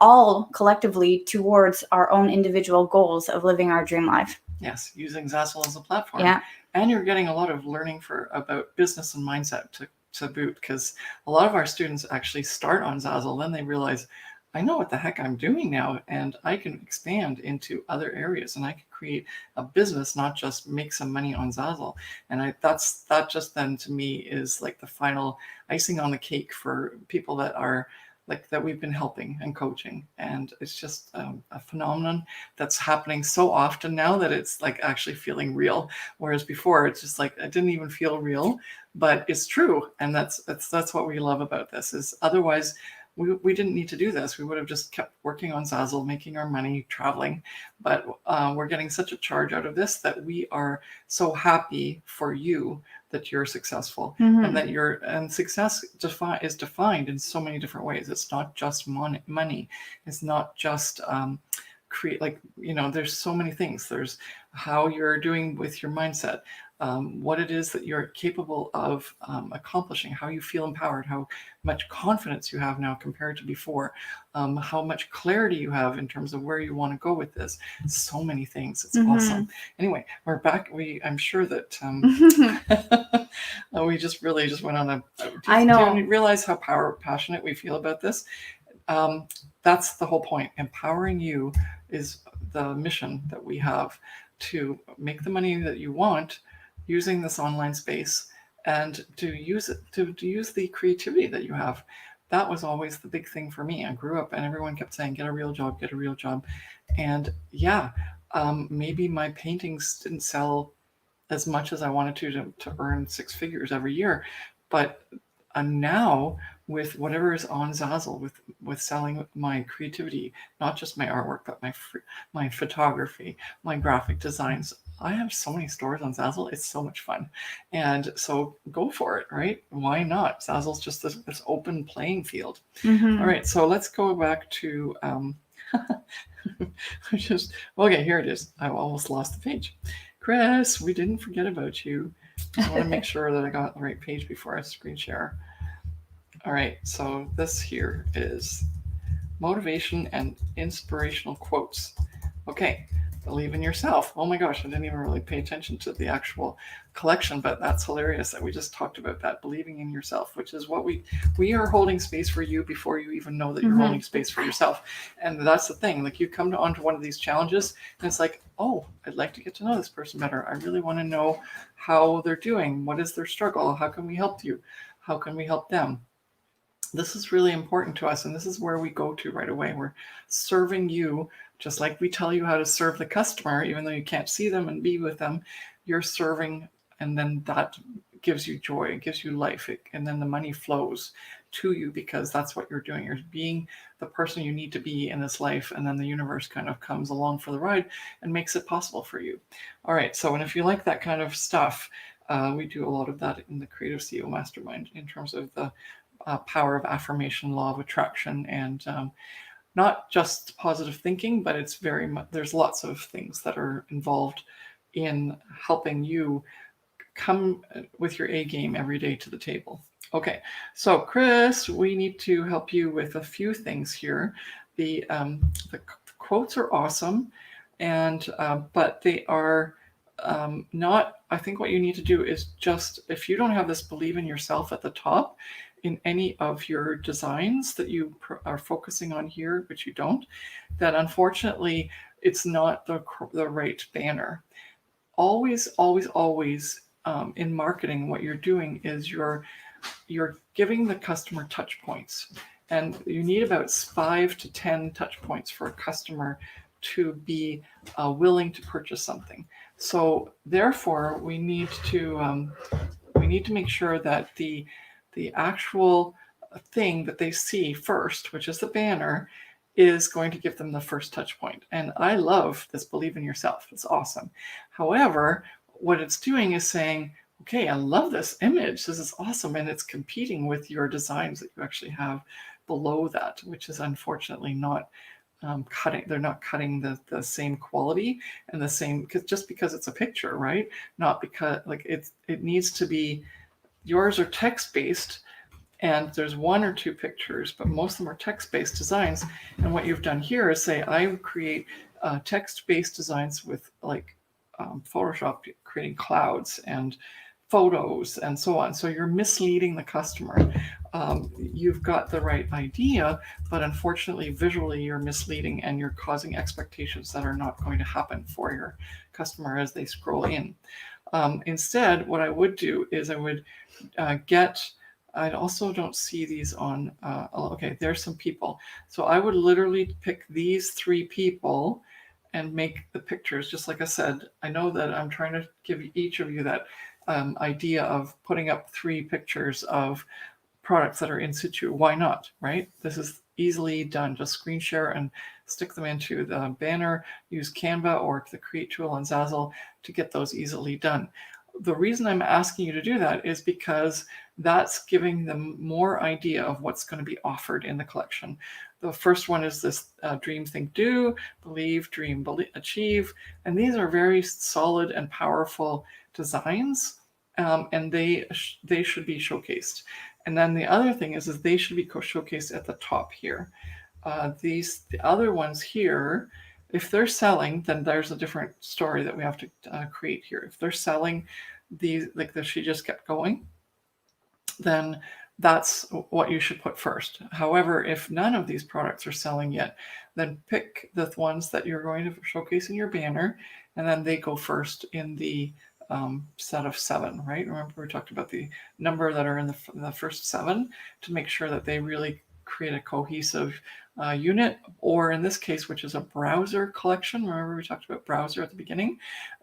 all collectively towards our own individual goals of living our dream life. Yes, using Zazzle as a platform. Yeah. And you're getting a lot of learning about business and mindset to boot, because a lot of our students actually start on Zazzle, then they realize, I know what the heck I'm doing now, and I can expand into other areas, and I can create a business, not just make some money on Zazzle. And that just then to me is like the final icing on the cake for people that are like that we've been helping and coaching. And it's just a phenomenon that's happening so often now that it's like actually feeling real. Whereas before it's just like, it didn't even feel real, but it's true. And that's what we love about this, is otherwise we didn't need to do this. We would have just kept working on Zazzle, making our money, traveling. But we're getting such a charge out of this that we are so happy for you that you're successful, and that success is defined in so many different ways. It's not just money. It's not just create, like, there's so many things. There's how you're doing with your mindset, what it is that you're capable of accomplishing, how you feel empowered, how much confidence you have now compared to before, how much clarity you have in terms of where you want to go with this. So many things. It's awesome. Anyway, we're back. I'm sure that we just went on I know. Do you realize how passionate we feel about this? That's the whole point. Empowering you is the mission that we have, to make the money that you want using this online space, and to use it to use the creativity that you have. That was always the big thing for me. I grew up and everyone kept saying, get a real job, get a real job. And maybe my paintings didn't sell as much as I wanted to earn 6 figures every year. But now, with whatever is on Zazzle, with selling my creativity, not just my artwork, but my photography, my graphic designs, I have so many stores on Zazzle. It's so much fun. And so go for it, right? Why not? Zazzle's just this open playing field. All right, so let's go back to okay, here it is. I almost lost the page. Chris, we didn't forget about you. I want to make sure that I got the right page before I screen share. All right, so this here is motivation and inspirational quotes. Okay, believe in yourself. Oh my gosh, I didn't even really pay attention to the actual collection, but that's hilarious that we just talked about that, believing in yourself, which is what we are holding space for you before you even know that you're holding space for yourself. And that's the thing, like, you come onto one of these challenges and it's like, oh, I'd like to get to know this person better. I really want to know how they're doing. What is their struggle? How can we help you? How can we help them? This is really important to us, and this is where we go to right away. We're serving you, just like we tell you how to serve the customer, even though you can't see them and be with them. You're serving, and then that gives you joy, it gives you life, and then the money flows to you because that's what you're doing. You're being the person you need to be in this life, and then the universe kind of comes along for the ride and makes it possible for you. All right, so, and if you like that kind of stuff, we do a lot of that in the Creative CEO Mastermind in terms of the power of affirmation, law of attraction, and not just positive thinking, but it's very much, there's lots of things that are involved in helping you come with your A game every day to the table. Okay, so Chris, we need to help you with a few things here. The quotes are awesome, and but they are not, I think what you need to do is just, if you don't have this believe in yourself at the top in any of your designs that you are focusing on here, which you don't, then unfortunately it's not the right banner. Always, always, always in marketing, what you're doing is you're giving the customer touch points, and you need about 5 to 10 touch points for a customer to be willing to purchase something. So therefore, we need to make sure that the actual thing that they see first, which is the banner, is going to give them the first touch point. And I love this believe in yourself. It's awesome. However, what it's doing is saying, Okay, I love this image. This is awesome. And it's competing with your designs that you actually have below that, which is unfortunately not cutting. They're not cutting the same quality and the same, just because it's a picture, right? Not because like it needs to be, yours are text-based, and there's one or two pictures, but most of them are text-based designs. And what you've done here is say, I create text-based designs with like Photoshop, creating clouds and photos and so on. So you're misleading the customer. You've got the right idea, but unfortunately, visually, you're misleading and you're causing expectations that are not going to happen for your customer as they scroll in. Instead, what I would do is I would I also don't see these on, okay, there's some people. So I would literally pick these 3 people and make the pictures, just like I said. I know that I'm trying to give each of you that idea of putting up 3 pictures of products that are in situ. Why not, right? This is easily done. Just screen share and stick them into the banner. Use Canva or the Create tool on Zazzle to get those easily done. The reason I'm asking you to do that is because that's giving them more idea of what's going to be offered in the collection. The first one is this Dream, Think, Do, Believe, Dream, Achieve. And these are very solid and powerful designs, and they should be showcased. And then the other thing is they should be showcased at the top here. The other ones here, if they're selling, then there's a different story that we have to create here. If they're selling these, like the She Just Kept Going, then that's what you should put first. However, if none of these products are selling yet, then pick the ones that you're going to showcase in your banner, and then they go first in the set of 7, right? Remember we talked about the number that are in the first 7 to make sure that they really create a cohesive unit, or in this case, which is a browser collection. Remember we talked about browser at the beginning?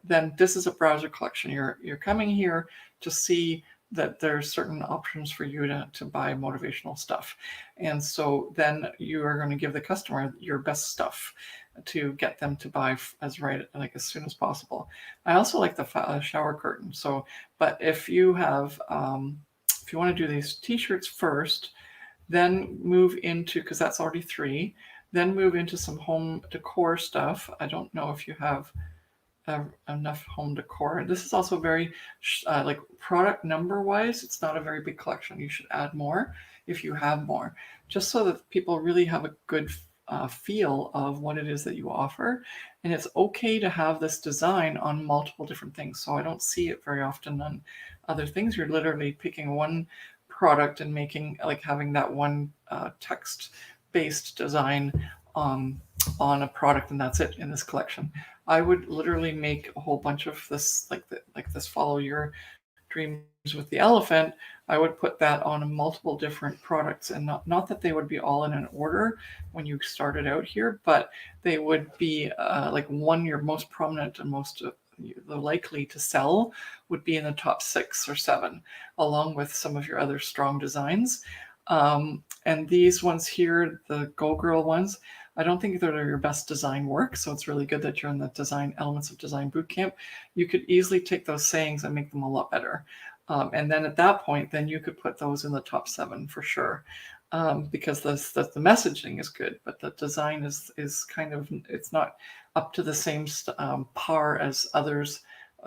Then this is a browser collection. You're coming here to see that there's certain options for you to buy motivational stuff. And so then you are going to give the customer your best stuff to get them to buy as soon as possible. I also like the shower curtain. So, but if you have, if you want to do these t-shirts first, then move into, because that's already 3, then move into some home decor stuff. I don't know if you have enough home decor. This is also very like product number wise, it's not a very big collection. You should add more if you have more, just so that people really have a good feel of what it is that you offer. And it's okay to have this design on multiple different things. So I don't see it very often on other things. You're literally picking one product and making, like, having that one text based design on a product, and that's it in this collection. I would literally make a whole bunch of this, like this Follow Your Dreams with the elephant. I would put that on multiple different products, and not that they would be all in an order when you started out here, but they would be like one, your most prominent and most the likely to sell would be in the top 6 or 7, along with some of your other strong designs. And these ones here, the Go Girl ones, I don't think they're your best design work. So it's really good that you're in the design elements of design bootcamp. You could easily take those sayings and make them a lot better. And then at that point, then you could put those in the top 7 for sure. Because the messaging is good, but the design is kind of, it's not up to the same par as others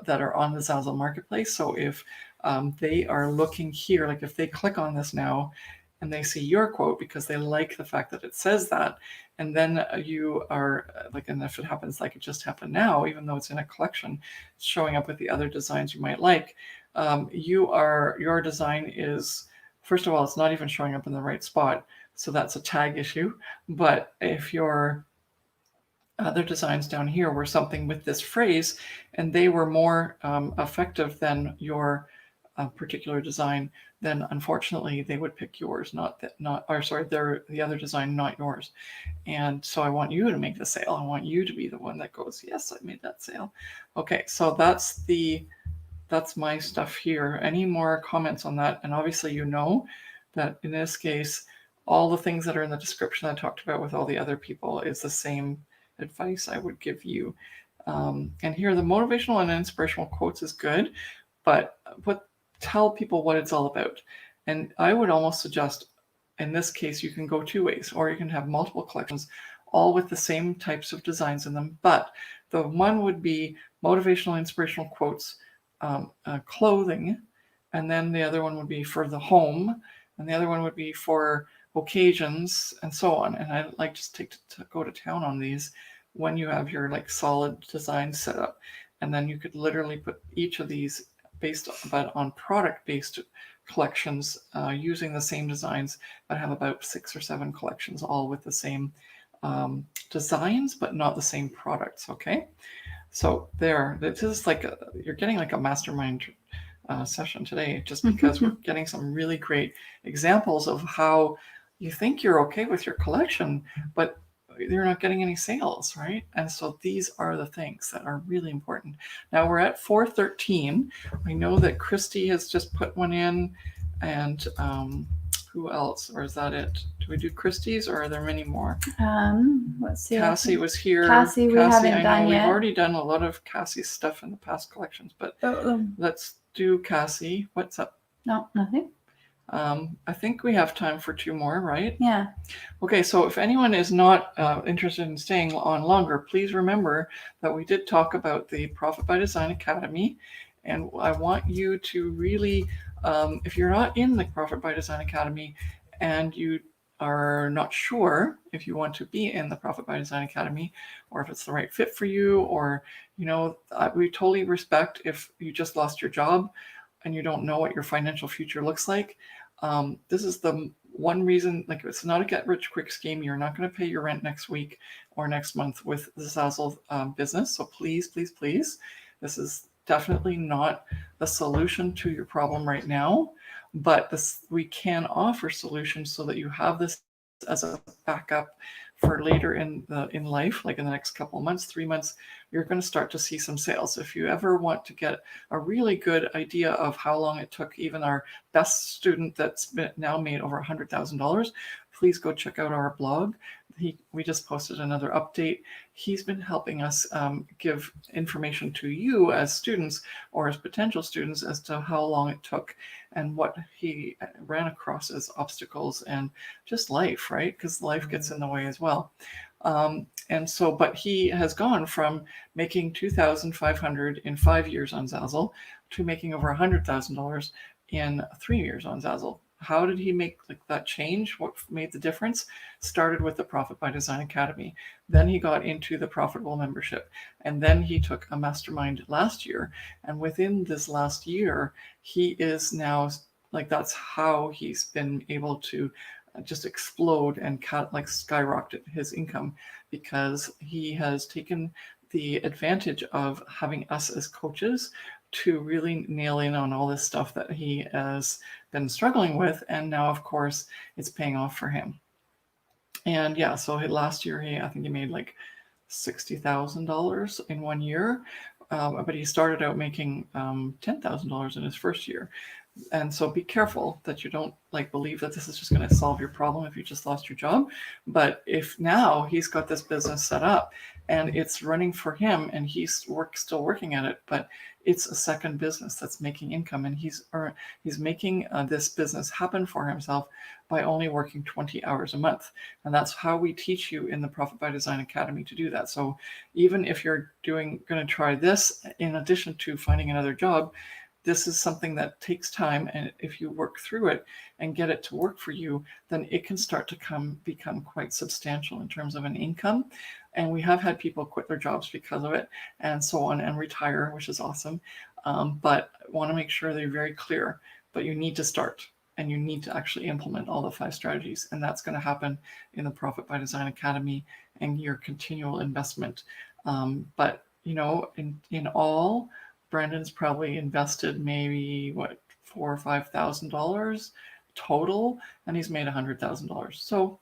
that are on the Zazzle marketplace. So if they are looking here, like if they click on this now and they see your quote because they like the fact that it says that, and then you are like, and if it happens like it just happened now, even though it's in a collection, it's showing up with the other designs you might like, your design is, first of all, it's not even showing up in the right spot. So that's a tag issue. But if your other designs down here were something with this phrase and they were more effective than your particular design, then unfortunately they would pick yours, they're the other design, not yours. And so I want you to make the sale. I want you to be the one that goes, yes, I made that sale. Okay, so that's my stuff here. Any more comments on that? And obviously, you know that in this case, all the things that are in the description I talked about with all the other people is the same advice I would give you. And here, the motivational and inspirational quotes is good. but tell people what it's all about. And I would almost suggest, in this case, you can go two ways, or you can have multiple collections, all with the same types of designs in them. But the one would be motivational, inspirational quotes, clothing, and then the other one would be for the home, and the other one would be for occasions, and so on. And I like just to go to town on these when you have your like solid design set up. And then you could literally put each of these based on product-based collections using the same designs, but have about 6 or 7 collections, all with the same designs, but not the same products. Okay, so there, this is like you're getting like a mastermind session today, just because we're getting some really great examples of how you think you're okay with your collection, but you're not getting any sales, right? And so these are the things that are really important. Now we're at 4:13. I know that Christy has just put one in, and who else? Or is that it? Do we do Christie's, or are there many more? Let's see. Cassie was here. Cassie, we haven't done yet. We've already done a lot of Cassie's stuff in the past collections, but let's do Cassie. What's up? No, nothing. I think we have time for 2 more, right? Yeah. Okay, so if anyone is not interested in staying on longer, please remember that we did talk about the Profit by Design Academy, and I want you to really, if you're not in the Profit by Design Academy and you are not sure if you want to be in the Profit by Design Academy, or if it's the right fit for you, or, you know, we totally respect if you just lost your job and you don't know what your financial future looks like. This is the one reason, like, it's not a get rich quick scheme. You're not going to pay your rent next week or next month with the Zazzle business. So please, please, please, this is definitely not the solution to your problem right now, but we can offer solutions so that you have this as a backup for later in life, like in the next couple of months, 3 months. You're going to start to see some sales. If you ever want to get a really good idea of how long it took even our best student that's now made over $100,000, please go check out our blog. We just posted another update. He's been helping us give information to you as students or as potential students as to how long it took and what he ran across as obstacles and just life, right? Because life gets in the way as well. And so, but he has gone from making $2,500 in 5 years on Zazzle to making over $100,000 in 3 years on Zazzle. How did he make that change? What made the difference? Started with the Profit by Design Academy. Then he got into the Profitable membership. And then he took a mastermind last year. And within this last year, he is now, like, that's how he's been able to just explode and skyrocket his income, because he has taken the advantage of having us as coaches to really nail in on all this stuff that he has been struggling with. And now, of course, it's paying off for him. And yeah, so last year, I think he made like $60,000 in 1 year. But he started out making $10,000 in his first year. And so be careful that you don't believe that this is just going to solve your problem if you just lost your job. But if now he's got this business set up and it's running for him and he's still working at it, but it's a second business that's making income, and he's making this business happen for himself by only working 20 hours a month. And that's how we teach you in the Profit by Design Academy to do that. So even if you're going to try this in addition to finding another job, this is something that takes time, and if you work through it and get it to work for you, then it can start to become quite substantial in terms of an income. And we have had people quit their jobs because of it and so on, and retire, which is awesome. But I want to make sure they're very clear. But you need to start, and you need to actually implement all the 5 strategies. And that's going to happen in the Profit by Design Academy and your continual investment. But, in all, Brendan's probably invested maybe $4,000 or $5,000 total, and he's made $100,000. So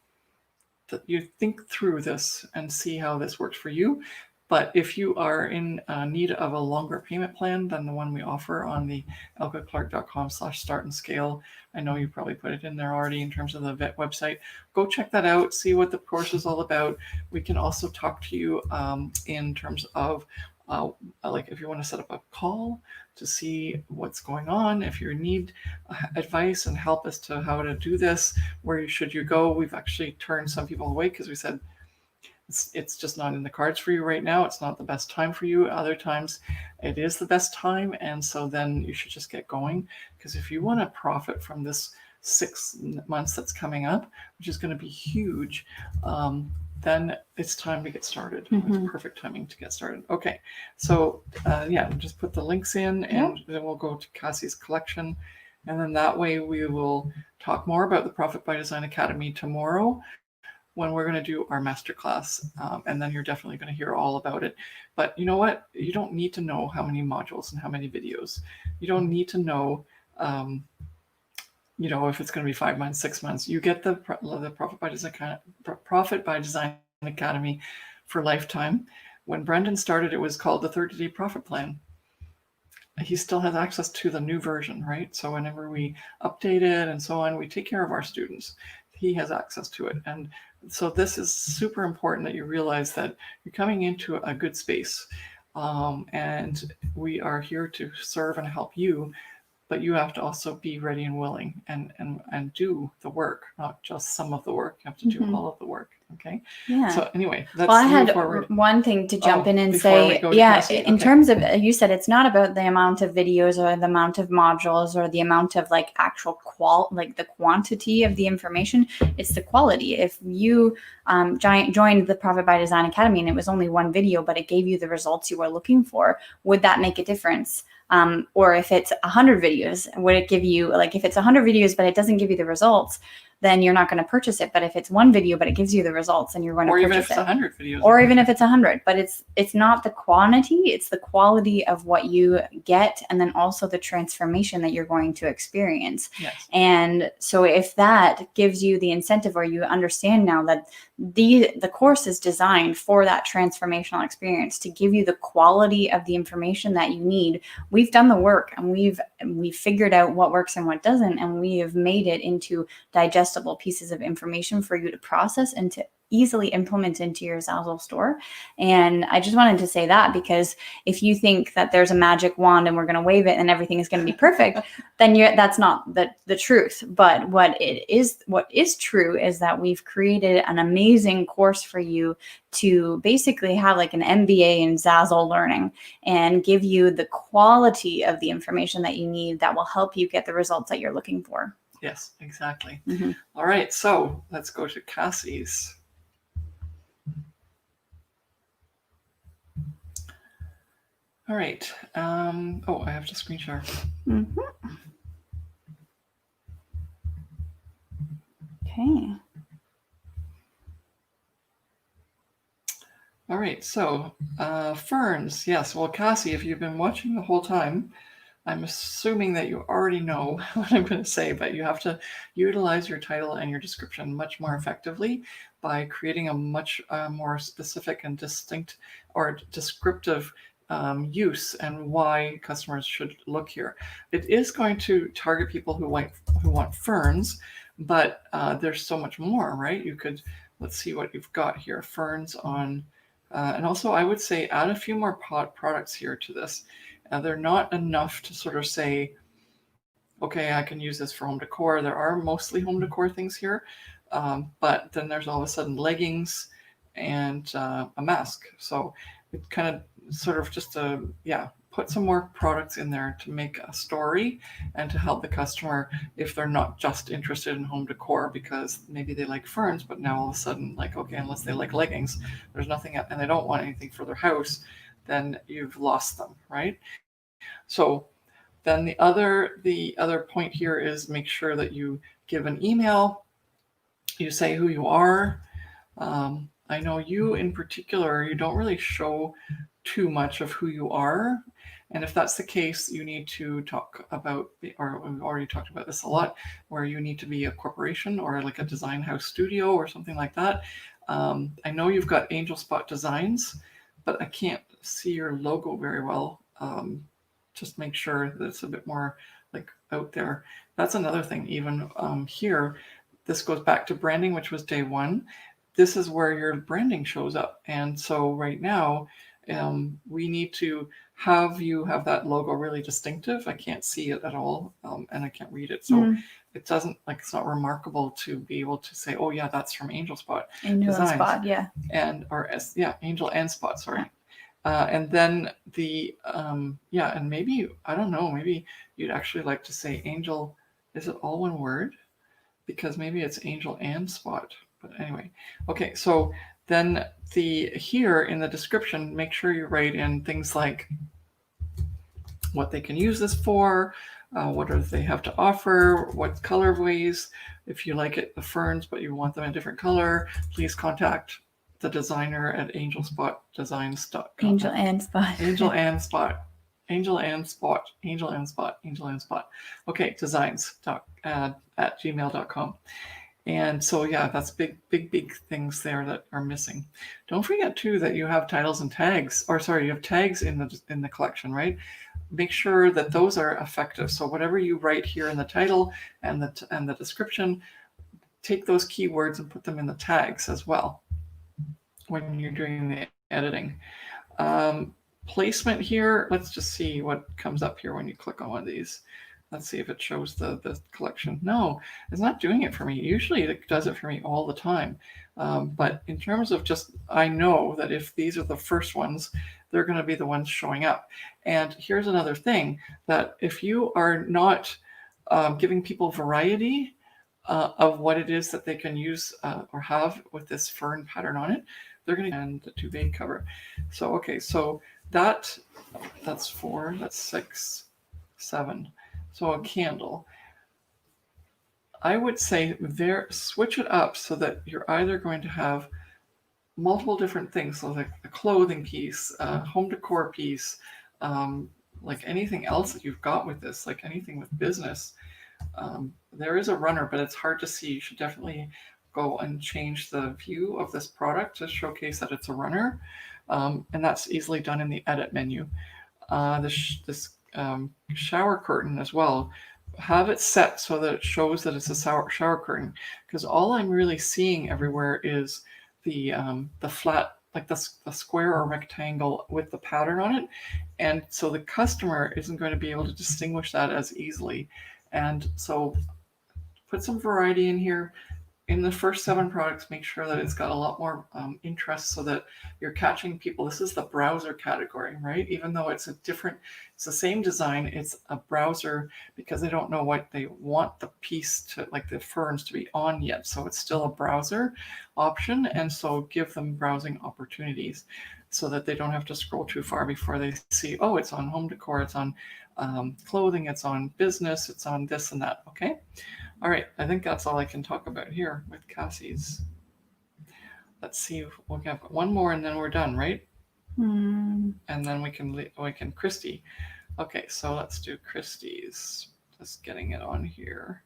you think through this and see how this works for you. But if you are in need of a longer payment plan than the one we offer on the elkaclark.com/start and scale, I know you probably put it in there already in terms of the vet website. Go check that out, see what the course is all about. We can also talk to you in terms of like if you want to set up a call to see what's going on, if you need advice and help as to how to do this, where should you go. We've actually turned some people away because we said it's just not in the cards for you right now. It's not the best time for you. Other times it is the best time. And so then you should just get going, because if you want to profit from this 6 months that's coming up, which is going to be huge, then it's time to get started. It's perfect timing to get started. Okay, so yeah, just put the links in, and then we'll go to Cassie's collection, and then that way we will talk more about the Profit by Design Academy tomorrow, when we're going to do our masterclass, and then you're definitely going to hear all about it. But you know what? You don't need to know how many modules and how many videos. You don't need to know, if it's going to be 5 months, 6 months. You get the Profit by Design Academy for lifetime. When Brendan started, it was called the 30-Day Profit Plan. He still has access to the new version, right? So whenever we update it and so on, we take care of our students. He has access to it. And so this is super important that you realize that you're coming into a good space, and we are here to serve and help you, but you have to also be ready and willing and do the work, not just some of the work. You have to do all of the work. Okay. Yeah. So anyway, well, I had one thing to jump in and say, in terms of, you said it's not about the amount of videos or the amount of modules or the amount of like actual the quantity of the information. It's the quality. If you joined the Profit by Design Academy and it was only one video, but it gave you the results you were looking for, would that make a difference? Or if it's 100 videos, would it give you, like, if it's 100 videos, but it doesn't give you the results, then you're not going to purchase it. But if it's one video, but it gives you the results, and you're going to purchase it. Or even if it's 100 videos. Or even if it's 100, but it's not the quantity, it's the quality of what you get, and then also the transformation that you're going to experience. Yes. And so if that gives you the incentive, or you understand now that the course is designed for that transformational experience, to give you the quality of the information that you need. We've done the work, and we've figured out what works and what doesn't, and we have made it into digestible pieces of information for you to process and to easily implement into your Zazzle store. And I just wanted to say that, because if you think that there's a magic wand and we're going to wave it and everything is going to be perfect, then that's not the truth. But what is true is that we've created an amazing course for you to basically have like an MBA in Zazzle learning, and give you the quality of the information that you need that will help you get the results that you're looking for. Yes, exactly. All right, so let's go to Cassie's. All right. I have to screen share. Okay. All right, so ferns. Yes, well, Cassie, if you've been watching the whole time, I'm assuming that you already know what I'm going to say, but you have to utilize your title and your description much more effectively by creating a much more specific and distinct or descriptive use, and why customers should look here. It is going to target people who want ferns, but there's so much more, right? Let's see what you've got here. Ferns on, and also I would say add a few more products here to this. They're not enough to sort of say, okay, I can use this for home decor. There are mostly home decor things here, but then there's all of a sudden leggings and a mask. So it kind of sort of just put some more products in there to make a story and to help the customer if they're not just interested in home decor, because maybe they like ferns, but now all of a sudden, like, okay, unless they like leggings, there's nothing, and they don't want anything for their house, then you've lost them, right? So then the other point here is make sure that you give an email, you say who you are. I know you in particular, you don't really show too much of who you are. And if that's the case, you need to talk about, or we've already talked about this a lot, where you need to be a corporation or like a design house studio or something like that. I know you've got Angel Spot Designs, but I can't see your logo very well. Just make sure that it's a bit more like out there. That's another thing, even here, this goes back to branding, which was day one. This is where your branding shows up. And so right now, We need to have you have that logo really distinctive. I can't see it at all, and I can't read it. So it doesn't, like, it's not remarkable to be able to say, oh yeah, that's from Angel Spot Designs. Spot, yeah. Angel and Spot, sorry. And then the, and maybe, I don't know, maybe you'd actually like to say Angel, is it all one word? Because maybe it's Angel and Spot, but anyway. Okay, so then here in the description, make sure you write in things like what they can use this for, what do they have to offer, what colorways. If you like it, the ferns, but you want them in a different color, please contact the designer at angelspotdesigns.com. Angel and Spot. Angel and Spot. Angel and Spot. Angel and Spot. Angel and Spot. Okay, designs at gmail.com. And so, yeah, that's big things there that are missing. Don't forget too that you have titles and tags, or sorry, you have tags in the collection, right? Make sure that those are effective. So whatever you write here in the title and the description, take those keywords and put them in the tags as well when you're doing the editing. Placement here, let's just see what comes up here when you click on one of these. Let's see if it shows the collection. No, it's not doing it for me. Usually it does it for me all the time. But in terms of just, I know that if these are the first ones, they're going to be the ones showing up. And here's another thing, that if you are not giving people variety of what it is that they can use or have with this fern pattern on it, they're going to end the duvet cover. So, okay, so that's 4, that's 6, 7. So a candle. I would say switch it up so that you're either going to have multiple different things, so like a clothing piece, home decor piece, like anything else that you've got with this, like anything with business. There is a runner, but it's hard to see. You should definitely go and change the view of this product to showcase that it's a runner. And that's easily done in the edit menu. This shower curtain as well, have it set so that it shows that it's a shower curtain, because all I'm really seeing everywhere is the flat, like the square or rectangle with the pattern on it, and so the customer isn't going to be able to distinguish that as easily. And so put some variety in here. In the first 7 products, make sure that it's got a lot more interest so that you're catching people. This is the browser category, right? Even though it's it's the same design, it's a browser because they don't know what they want the piece to, like the ferns, to be on yet. So it's still a browser option. And so give them browsing opportunities so that they don't have to scroll too far before they see, oh, it's on home decor, it's on clothing, it's on business, it's on this and that, okay? All right, I think that's all I can talk about here with Cassie's. Let's see, we'll have one more and then we're done, right? And then we can Christy. Okay, so let's do Christy's. Just getting it on here.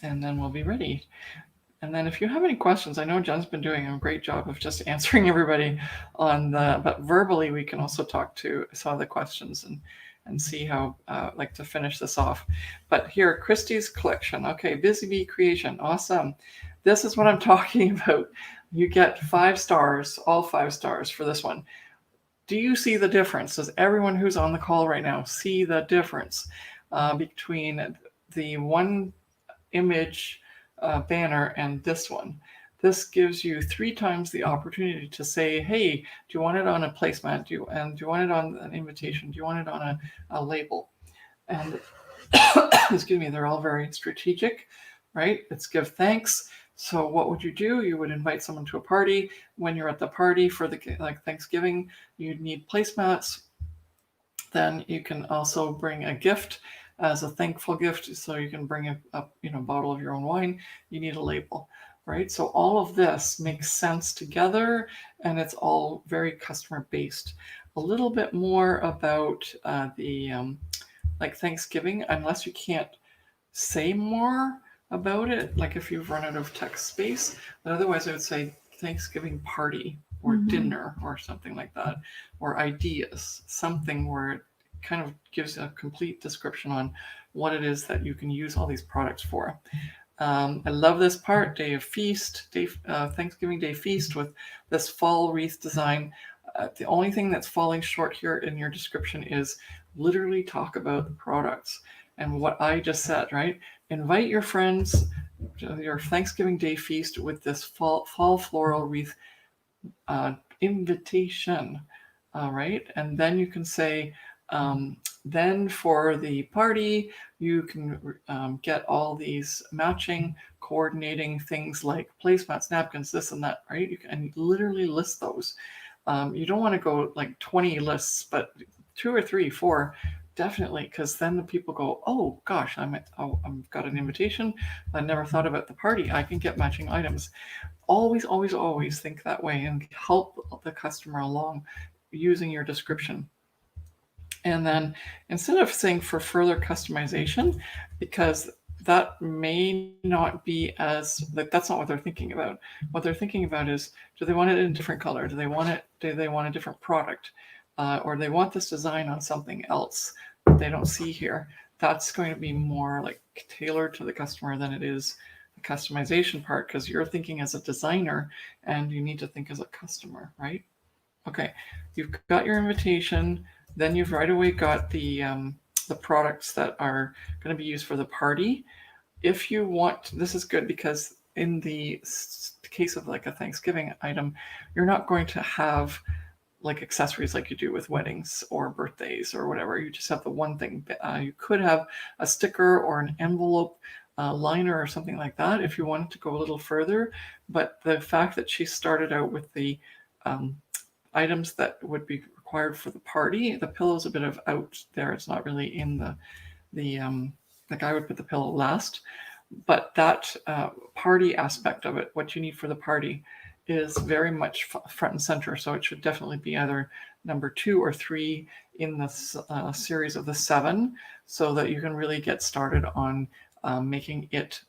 And then we'll be ready. And then if you have any questions, I know Jen's been doing a great job of just answering everybody but verbally we can also talk to some of the questions and see how, like to finish this off. But here, Christy's collection. Okay, Busy Bee Creation, awesome. This is what I'm talking about. You get 5 stars, all 5 stars for this one. Do you see the difference? Does everyone who's on the call right now see the difference between the one image banner and this one? This gives you 3 times the opportunity to say, hey, do you want it on a placemat? Do you want it on an invitation? Do you want it on a label? And excuse me, they're all very strategic, right? It's give thanks. So what would you do? You would invite someone to a party. When you're at the party for like Thanksgiving, you'd need placemats. Then you can also bring a gift as a thankful gift. So you can bring a bottle of your own wine. You need a label. Right? So all of this makes sense together, and it's all very customer based. A little bit more about like Thanksgiving, unless you can't say more about it, like if you've run out of text space. But otherwise I would say Thanksgiving party or dinner or something like that, or ideas, something where it kind of gives a complete description on what it is that you can use all these products for. I love this part, Thanksgiving Day feast with this fall wreath design. The only thing that's falling short here in your description is literally talk about the products and what I just said, right? Invite your friends to your Thanksgiving Day feast with this fall floral wreath invitation, right? And then you can say, then for the party, you can get all these matching, coordinating things like placemats, napkins, this and that, right? You can literally list those. You don't want to go like 20 lists, but 2 or 3, 4, definitely, because then the people go, oh gosh, I've got an invitation. I never thought about the party. I can get matching items. Always, always, always think that way and help the customer along using your description. And then instead of saying for further customization, because that may not be as, like, that's not what they're thinking about. What they're thinking about is, do they want it in a different color? Do they want a different product? Or they want this design on something else that they don't see here. That's going to be more like tailored to the customer than it is the customization part, because you're thinking as a designer and you need to think as a customer, right? Okay, you've got your invitation. Then you've right away got the products that are going to be used for the party. If you want, this is good because in the case of like a Thanksgiving item, you're not going to have like accessories like you do with weddings or birthdays or whatever. You just have the one thing. You could have a sticker or an envelope liner or something like that if you wanted to go a little further. But the fact that she started out with the items that would be required for the party, the pillow's a bit of out there. It's not really in the like I would put the pillow last, but that party aspect of it, what you need for the party, is very much front and center. So it should definitely be either number 2 or 3 in the series of the 7, so that you can really get started on making it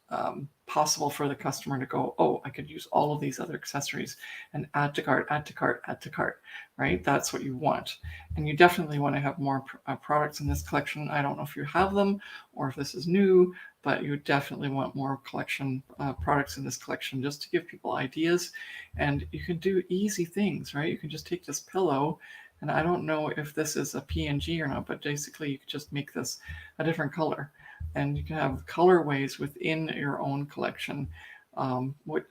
possible for the customer to go, oh, I could use all of these other accessories and add to cart, add to cart, add to cart, right? That's what you want. And you definitely want to have more products in this collection. I don't know if you have them or if this is new, but you definitely want more collection products in this collection just to give people ideas. And you can do easy things, right? You can just take this pillow, and I don't know if this is a PNG or not, but basically you could just make this a different color. And you can have colorways within your own collection,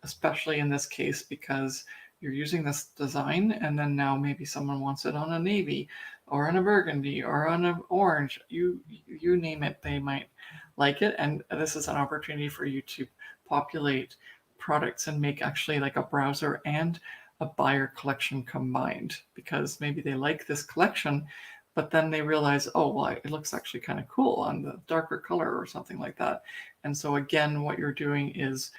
especially in this case, because you're using this design and then now maybe someone wants it on a navy or on a burgundy or on an orange. You name it, they might like it. And this is an opportunity for you to populate products and make actually like a browser and a buyer collection combined, because maybe they like this collection, but then they realize, oh, well, it looks actually kind of cool on the darker color or something like that. And so again, what you're doing is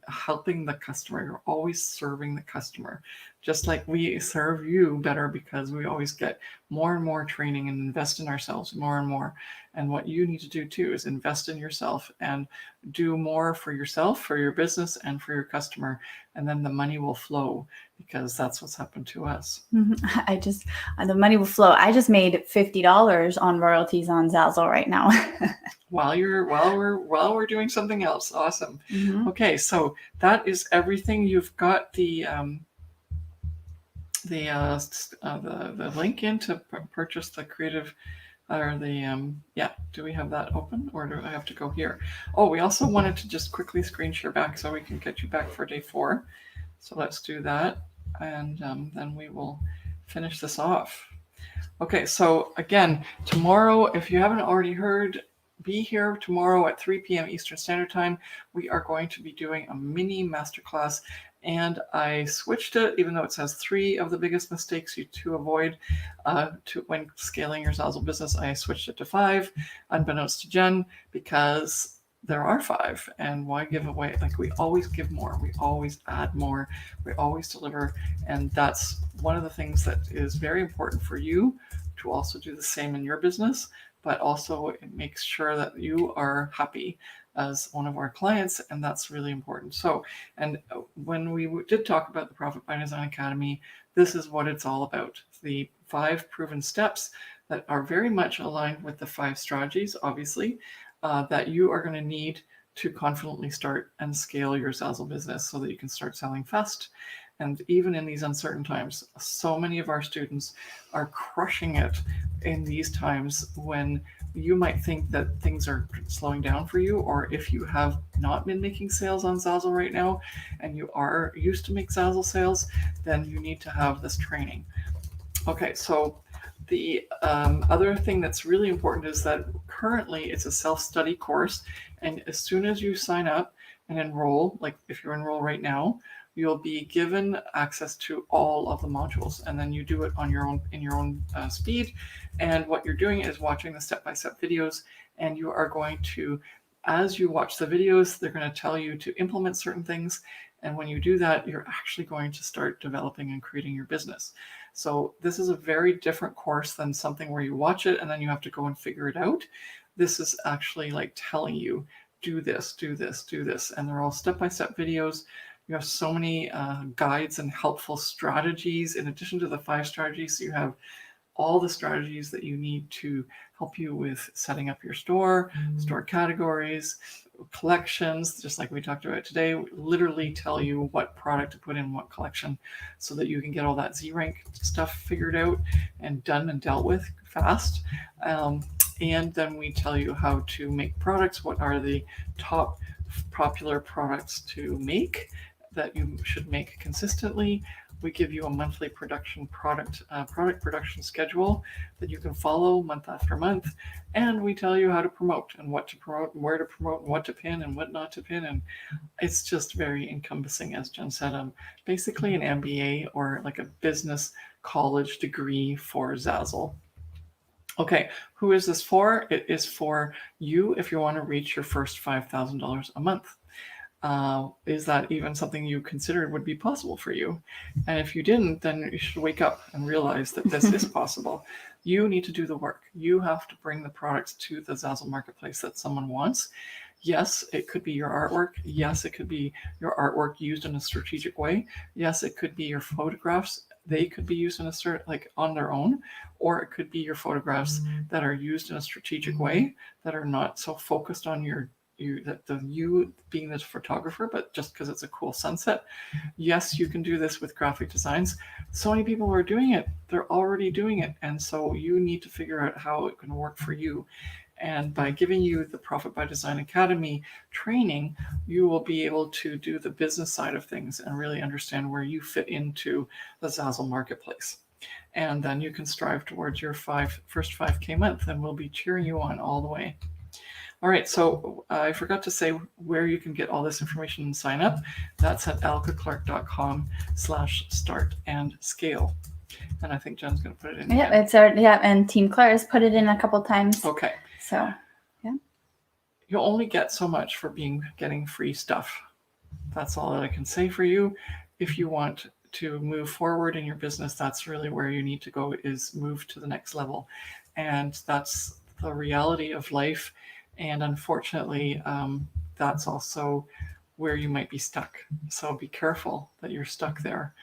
helping the customer. You're always serving the customer, just like we serve you better because we always get more and more training and invest in ourselves more and more. And what you need to do too is invest in yourself and do more for yourself, for your business, and for your customer. And then the money will flow, because that's what's happened to us. The money will flow. I just made $50 on royalties on Zazzle right now. while we're doing something else. Awesome. Mm-hmm. Okay, so that is everything. You've got the link in to purchase the creative, or the do we have that open, or do I have to go here? Oh, we also wanted to just quickly screen share back so we can get you back for day 4. So let's do that, and then we will finish this off. Okay, so again, tomorrow, if you haven't already heard, be here tomorrow at 3 p.m. Eastern Standard Time. We are going to be doing a mini masterclass, and I switched it, even though it says 3 of the biggest mistakes to avoid when scaling your Zazzle business. I switched it to 5, unbeknownst to Jen, because there are 5, and why give away? Like, we always give more, we always add more, we always deliver, and that's one of the things that is very important for you to also do the same in your business. But also it makes sure that you are happy as one of our clients, and that's really important. So, and when we did talk about the Profit by Design Academy, this is what it's all about. The 5 proven steps that are very much aligned with the 5 strategies, obviously, that you are going to need to confidently start and scale your Zazzle business so that you can start selling fast. And even in these uncertain times, so many of our students are crushing it in these times when you might think that things are slowing down for you, or if you have not been making sales on Zazzle right now and you are used to make Zazzle sales, then you need to have this training. Okay, so the other thing that's really important is that currently it's a self-study course, and as soon as you sign up and enroll, like if you enroll right now, you'll be given access to all of the modules, and then you do it on your own in your own speed. And what you're doing is watching the step-by-step videos, and you are going to, as you watch the videos, they're going to tell you to implement certain things. And when you do that, you're actually going to start developing and creating your business. So this is a very different course than something where you watch it and then you have to go and figure it out. This is actually like telling you, do this, do this, do this. And they're all step-by-step videos. You have so many guides and helpful strategies. In addition to the 5 strategies, you have all the strategies that you need to help you with setting up your store, store categories, collections, just like we talked about today. We literally tell you what product to put in what collection so that you can get all that Z-rank stuff figured out and done and dealt with fast. And then we tell you how to make products, what are the top popular products to make that you should make consistently. We give you a monthly product production schedule that you can follow month after month. And we tell you how to promote and what to promote and where to promote and what to pin and what not to pin. And it's just very encompassing, as Jen said, basically an MBA or like a business college degree for Zazzle. Okay, who is this for? It is for you if you want to reach your first $5,000 a month. Is that even something you considered would be possible for you? And if you didn't, then you should wake up and realize that this is possible. You need to do the work. You have to bring the products to the Zazzle marketplace that someone wants. Yes, it could be your artwork. Yes, it could be your artwork used in a strategic way. Yes, it could be your photographs. They could be used in on their own, or it could be your photographs that are used in a strategic way that are not so focused on you being the photographer, but just because it's a cool sunset. Yes, you can do this with graphic designs. So many people are doing it. They're already doing it. And so you need to figure out how it can work for you. And by giving you the Profit by Design Academy training, you will be able to do the business side of things and really understand where you fit into the Zazzle marketplace. And then you can strive towards your first 5K month, and we'll be cheering you on all the way. All right, so I forgot to say where you can get all this information and sign up. That's at alkaclark.com/start-and-scale. And I think Jen's going to put it in. Yeah, and Team Claire has put it in a couple times. Okay. So, yeah. You'll only get so much for getting free stuff. That's all that I can say for you. If you want to move forward in your business, that's really where you need to go, is move to the next level. And that's the reality of life. And unfortunately, that's also where you might be stuck. So be careful that you're stuck there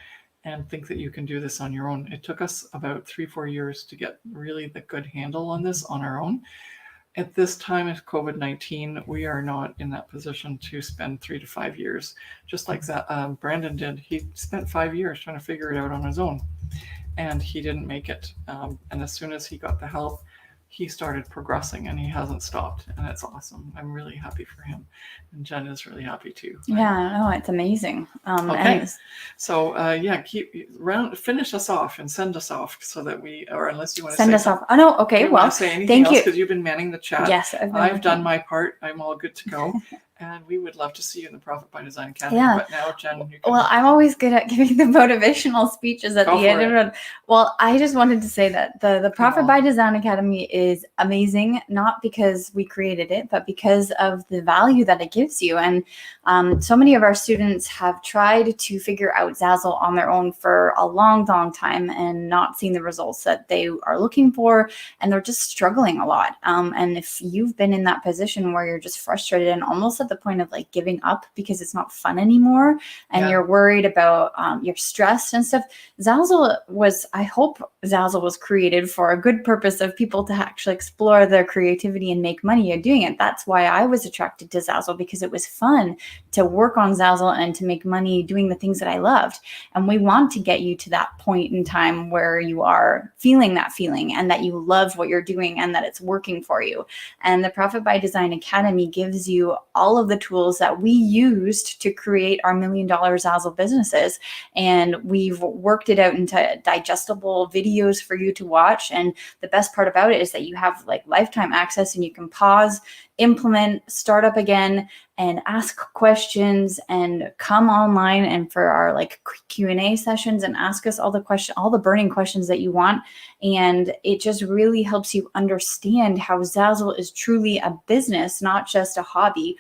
and think that you can do this on your own. It took us about 3-4 years to get really the good handle on this on our own. At this time of COVID-19, we are not in that position to spend 3 to 5 years, just like Brandon did. He spent 5 years trying to figure it out on his own, and he didn't make it. And as soon as he got the help, he started progressing, and he hasn't stopped, and it's awesome. I'm really happy for him, and Jen is really happy too. Yeah, no, it's amazing. Okay, so finish us off and send us off so that or unless you want to send us off. Oh no, okay, well, say anything thank else, you because you've been manning the chat. Yes, I've done my part. I'm all good to go. And we would love to see you in the Profit by Design Academy. Yeah. But now, Jen, you can... Well, I'm always good at giving the motivational speeches at the end of it. Well, I just wanted to say that the Profit by Design Academy is amazing, not because we created it, but because of the value that it gives you. And so many of our students have tried to figure out Zazzle on their own for a long, long time and not seen the results that they are looking for. And they're just struggling a lot. And if you've been in that position where you're just frustrated and almost at the point of like giving up because it's not fun anymore, and you're worried about, you're stressed and stuff. I hope Zazzle was created for a good purpose of people to actually explore their creativity and make money at doing it. That's why I was attracted to Zazzle, because it was fun to work on Zazzle and to make money doing the things that I loved. And we want to get you to that point in time where you are feeling that feeling and that you love what you're doing and that it's working for you. And the Profit by Design Academy gives you all of the tools that we used to create our $1 million Zazzle businesses. And we've worked it out into digestible videos for you to watch. And the best part about it is that you have like lifetime access, and you can pause, implement, start up again, and ask questions, and come online and for our like Q&A sessions and ask us all the burning questions that you want. And it just really helps you understand how Zazzle is truly a business, not just a hobby.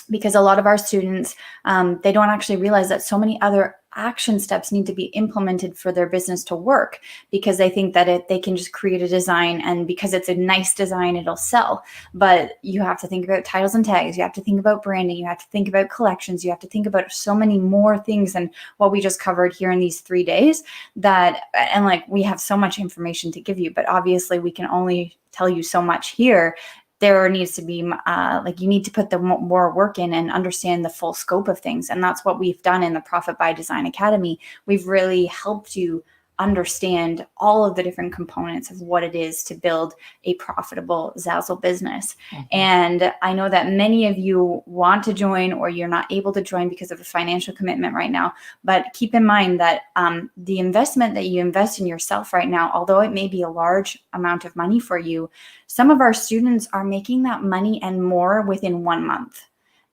Because a lot of our students, they don't actually realize that so many other action steps need to be implemented for their business to work, because they think that they can just create a design, and because it's a nice design, it'll sell. But you have to think about titles and tags. You have to think about branding. You have to think about collections. You have to think about so many more things than what we just covered here in these 3 days. And like, we have so much information to give you, but obviously we can only tell you so much here. There needs to be you need to put the more work in and understand the full scope of things. And that's what we've done in the Profit by Design Academy. We've really helped you understand all of the different components of what it is to build a profitable Zazzle business. Mm-hmm. And I know that many of you want to join, or you're not able to join because of a financial commitment right now. But keep in mind that the investment that you invest in yourself right now, although it may be a large amount of money for you, some of our students are making that money and more within 1 month,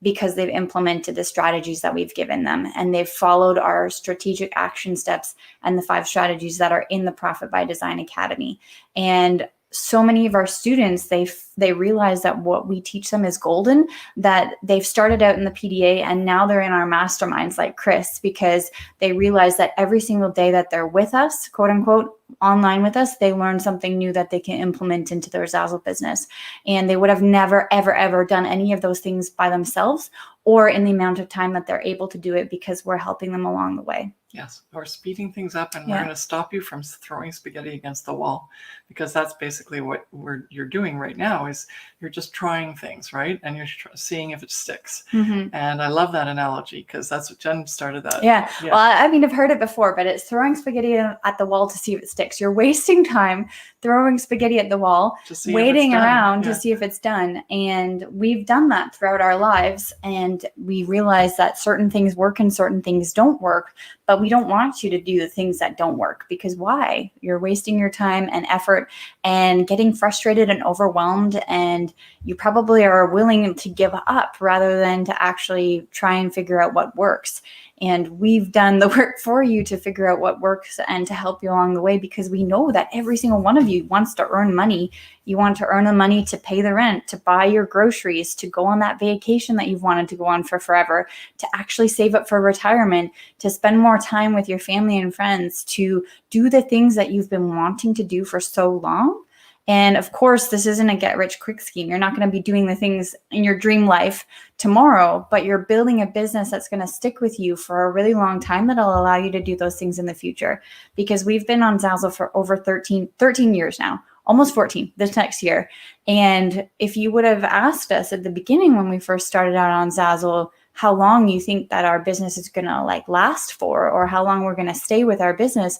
because they've implemented the strategies that we've given them, and they've followed our strategic action steps and the 5 strategies that are in the Profit by Design Academy. And so many of our students, they realize that what we teach them is golden, that they've started out in the PDA and now they're in our masterminds like Chris, because they realize that every single day that they're with us, quote unquote, online with us, they learn something new that they can implement into their Zazzle business. And they would have never, ever, ever done any of those things by themselves, or in the amount of time that they're able to do it, because we're helping them along the way. Yes, or speeding things up, and we're going to stop you from throwing spaghetti against the wall, because that's basically what you're doing right now. Is you're just trying things, right? And you're seeing if it sticks. Mm-hmm. And I love that analogy, because that's what Jen started that. Yeah. Well, I mean, I've heard it before, but it's throwing spaghetti at the wall to see if it sticks. You're wasting time throwing spaghetti at the wall, waiting around to see if it's done. And we've done that throughout our lives, and we realize that certain things work and certain things don't work. But we don't want you to do the things that don't work, because why? You're wasting your time and effort and getting frustrated and overwhelmed, and you probably are willing to give up rather than to actually try and figure out what works. And we've done the work for you to figure out what works and to help you along the way, because we know that every single one of you wants to earn money. You want to earn the money to pay the rent, to buy your groceries, to go on that vacation that you've wanted to go on for forever, to actually save up for retirement, to spend more time with your family and friends, to do the things that you've been wanting to do for so long. And of course, this isn't a get-rich-quick scheme. You're not going to be doing the things in your dream life tomorrow, but you're building a business that's going to stick with you for a really long time, that'll allow you to do those things in the future. Because we've been on Zazzle for over 13 years now, almost 14 this next year. And if you would have asked us at the beginning when we first started out on Zazzle, how long you think that our business is going to last for, or how long we're going to stay with our business,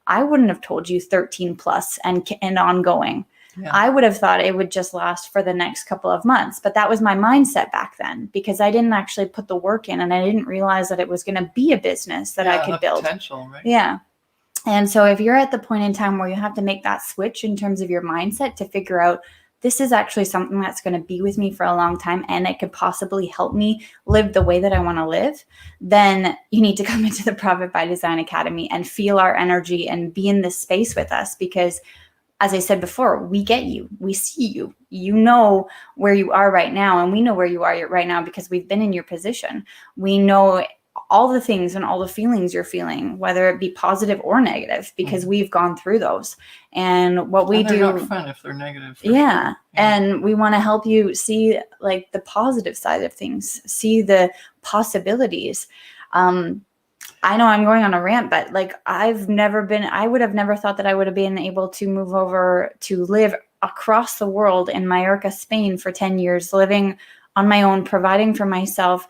I wouldn't have told you 13 plus and ongoing. Yeah. I would have thought it would just last for the next couple of months. But that was my mindset back then, because I didn't actually put the work in, and I didn't realize that it was going to be a business that I could build. Potential, right? Yeah. And so if you're at the point in time where you have to make that switch in terms of your mindset to figure out, this is actually something that's going to be with me for a long time, and it could possibly help me live the way that I want to live, then you need to come into the Profit by Design Academy and feel our energy and be in this space with us. Because as I said before, we get you, we see you, you know where you are right now, and we know where you are right now because we've been in your position. We know all the things and all the feelings you're feeling, whether it be positive or negative, because we've gone through those. And what we they're do, not fun if they're negative. Yeah. And we want to help you see like the positive side of things, see the possibilities. I know I'm going on a rant, but like I would have never thought that I would have been able to move over to live across the world in Mallorca, Spain for 10 years, living on my own, providing for myself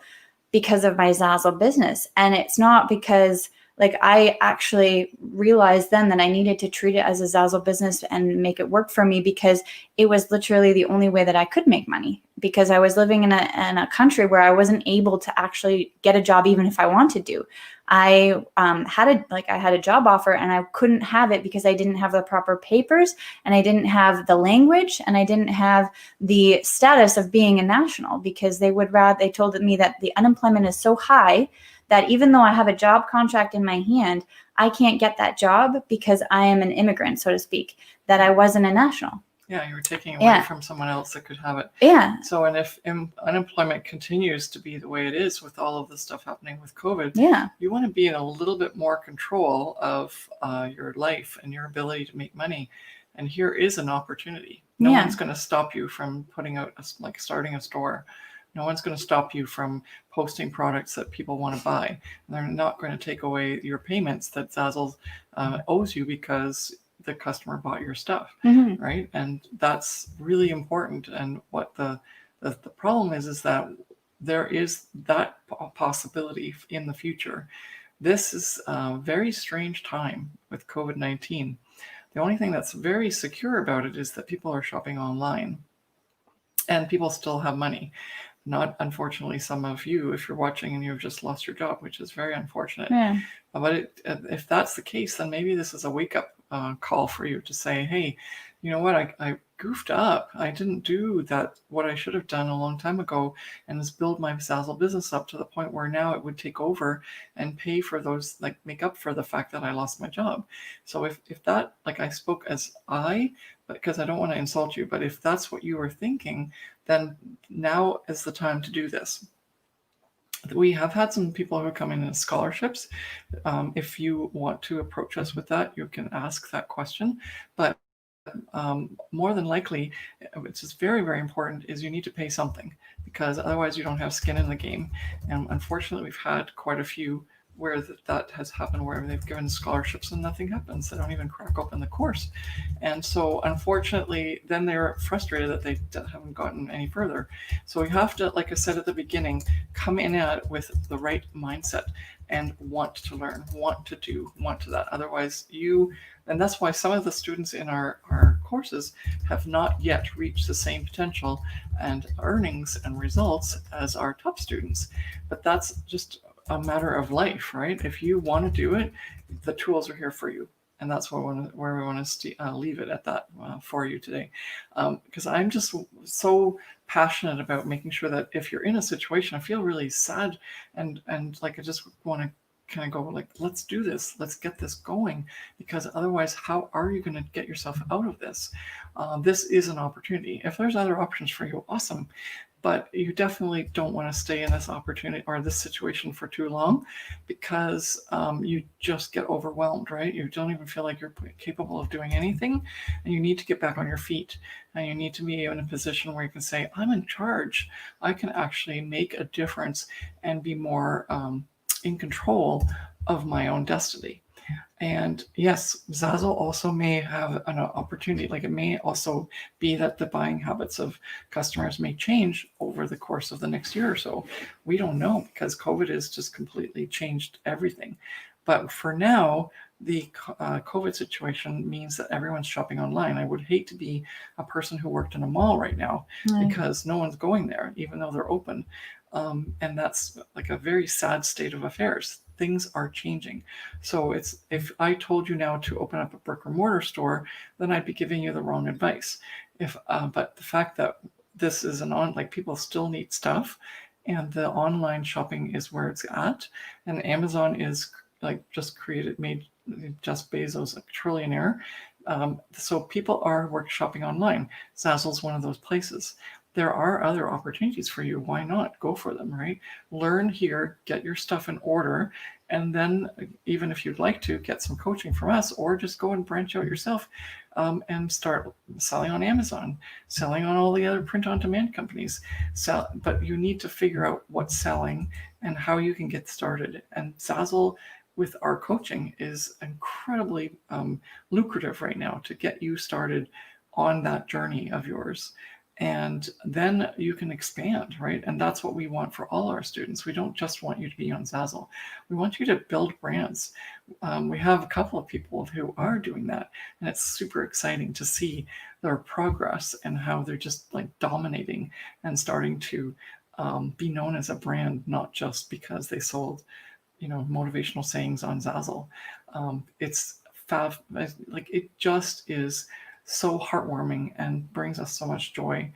because of my Zazzle business. And it's not because like I actually realized then that I needed to treat it as a Zazzle business and make it work for me, because it was literally the only way that I could make money, because I was living in a country where I wasn't able to actually get a job even if I wanted to. I had a job offer and I couldn't have it because I didn't have the proper papers and I didn't have the language and I didn't have the status of being a national, because they told me that the unemployment is so high that even though I have a job contract in my hand, I can't get that job because I am an immigrant, so to speak, that I wasn't a national. Yeah, you were taking away from someone else that could have it. Yeah. So, and if unemployment continues to be the way it is with all of this stuff happening with COVID, you want to be in a little bit more control of your life and your ability to make money. And here is an opportunity. No one's going to stop you from putting out, starting a store. No one's going to stop you from posting products that people want to buy. And they're not going to take away your payments that Zazzle owes you because the customer bought your stuff, right? And that's really important. And what the problem is that there is that possibility in the future. This is a very strange time with COVID-19. The only thing that's very secure about it is that people are shopping online and people still have money. Not, unfortunately, some of you, if you're watching and you've just lost your job, which is very unfortunate. Yeah. But if that's the case, then maybe this is a wake-up call for you to say, hey, you know what, I goofed up. I didn't do what I should have done a long time ago, and is build my Zazzle business up to the point where now it would take over and pay for those, make up for the fact that I lost my job. So if that, I spoke as because I don't want to insult you, but if that's what you were thinking, then now is the time to do this. We have had some people who are coming in as scholarships. If you want to approach us with that, you can ask that question. But more than likely, which is very, very important, is you need to pay something, because otherwise you don't have skin in the game. And unfortunately, we've had quite a few where that has happened, where they've given scholarships and nothing happens. They don't even crack open the course. And so unfortunately, then they're frustrated that they haven't gotten any further. So you have to, like I said at the beginning, come in at it with the right mindset and want to learn, want to do, want to that. Otherwise and that's why some of the students in our courses have not yet reached the same potential and earnings and results as our top students. But that's just a matter of life, right? If you want to do it, the tools are here for you. And that's where we want to leave it at that for you today. Because I'm just so passionate about making sure that if you're in a situation, I feel really sad and I just want to kind of go let's do this, let's get this going, because otherwise, how are you going to get yourself out of this? This is an opportunity. If there's other options for you, awesome. But you definitely don't want to stay in this opportunity or this situation for too long, because you just get overwhelmed, right? You don't even feel like you're capable of doing anything, and you need to get back on your feet, and you need to be in a position where you can say, I'm in charge. I can actually make a difference and be more in control of my own destiny. And yes, Zazzle also may have an opportunity. It may also be that the buying habits of customers may change over the course of the next year or so. We don't know, because COVID has just completely changed everything. But for now, the COVID situation means that everyone's shopping online. I would hate to be a person who worked in a mall right now, because no one's going there, even though they're open. And that's a very sad state of affairs. Things are changing. So if I told you now to open up a brick or mortar store, then I'd be giving you the wrong advice. But the fact that this is people still need stuff, and the online shopping is where it's at, and Amazon is made Jeff Bezos a trillionaire. So people are shopping online. Zazzle's one of those places. there are other opportunities for you. Why not go for them, right? Learn here, get your stuff in order, and then even if you'd like to get some coaching from us, or just go and branch out yourself and start selling on Amazon, selling on all the other print-on-demand companies. But you need to figure out what's selling and how you can get started. And Zazzle, with our coaching, is incredibly lucrative right now to get you started on that journey of yours. And then you can expand, right? And that's what we want for all our students. We don't just want you to be on Zazzle. We want you to build brands. We have a couple of people who are doing that, and it's super exciting to see their progress and how they're just like dominating and starting to be known as a brand, not just because they sold, motivational sayings on Zazzle. It's fab, like it just is so heartwarming and brings us so much joy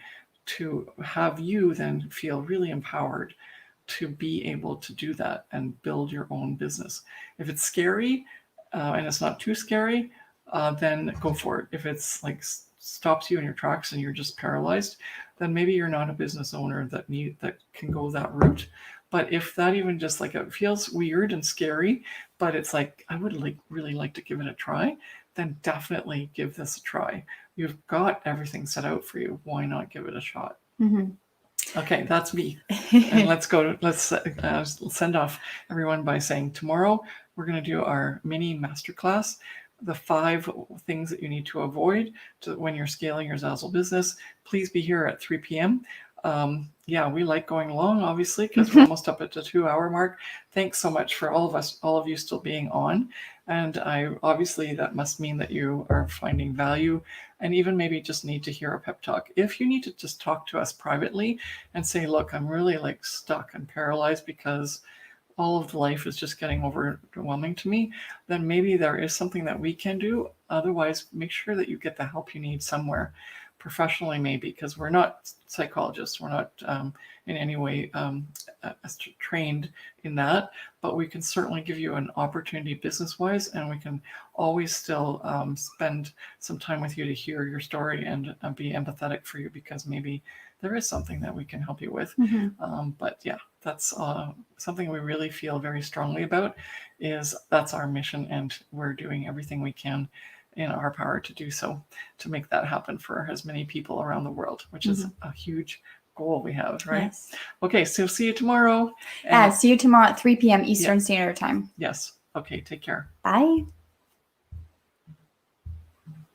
to have you then feel really empowered to be able to do that and build your own business. If it's scary and it's not too scary, then go for it. If it's like stops you in your tracks and you're just paralyzed, then maybe you're not a business owner that can go that route. But if that even just like it feels weird and scary, but it's like I would really like to give it a try, then definitely give this a try. You've got everything set out for you. Why not give it a shot? Mm-hmm. Okay, that's me. And let's send off everyone by saying tomorrow we're going to do our mini masterclass, the 5 things that you need to avoid when you're scaling your Zazzle business. Please be here at 3 p.m. We like going long, obviously, because we're almost up at the 2-hour mark. Thanks so much for all of you still being on. And obviously that must mean that you are finding value and even maybe just need to hear a pep talk. If you need to just talk to us privately and say, look, I'm really like stuck and paralyzed because all of life is just getting overwhelming to me, then maybe there is something that we can do. Otherwise, make sure that you get the help you need somewhere. Professionally, maybe, because we're not psychologists, we're not in any way trained in that, but we can certainly give you an opportunity business-wise, and we can always still spend some time with you to hear your story and be empathetic for you, because maybe there is something that we can help you with. But yeah, that's something we really feel very strongly about. That's our mission, and we're doing everything we can in our power to do so, to make that happen for as many people around the world, which is a huge goal we have, right? Yes. Okay, so see you tomorrow. See you tomorrow at 3 p.m. Eastern Standard Time. Yes. Okay, take care. Bye.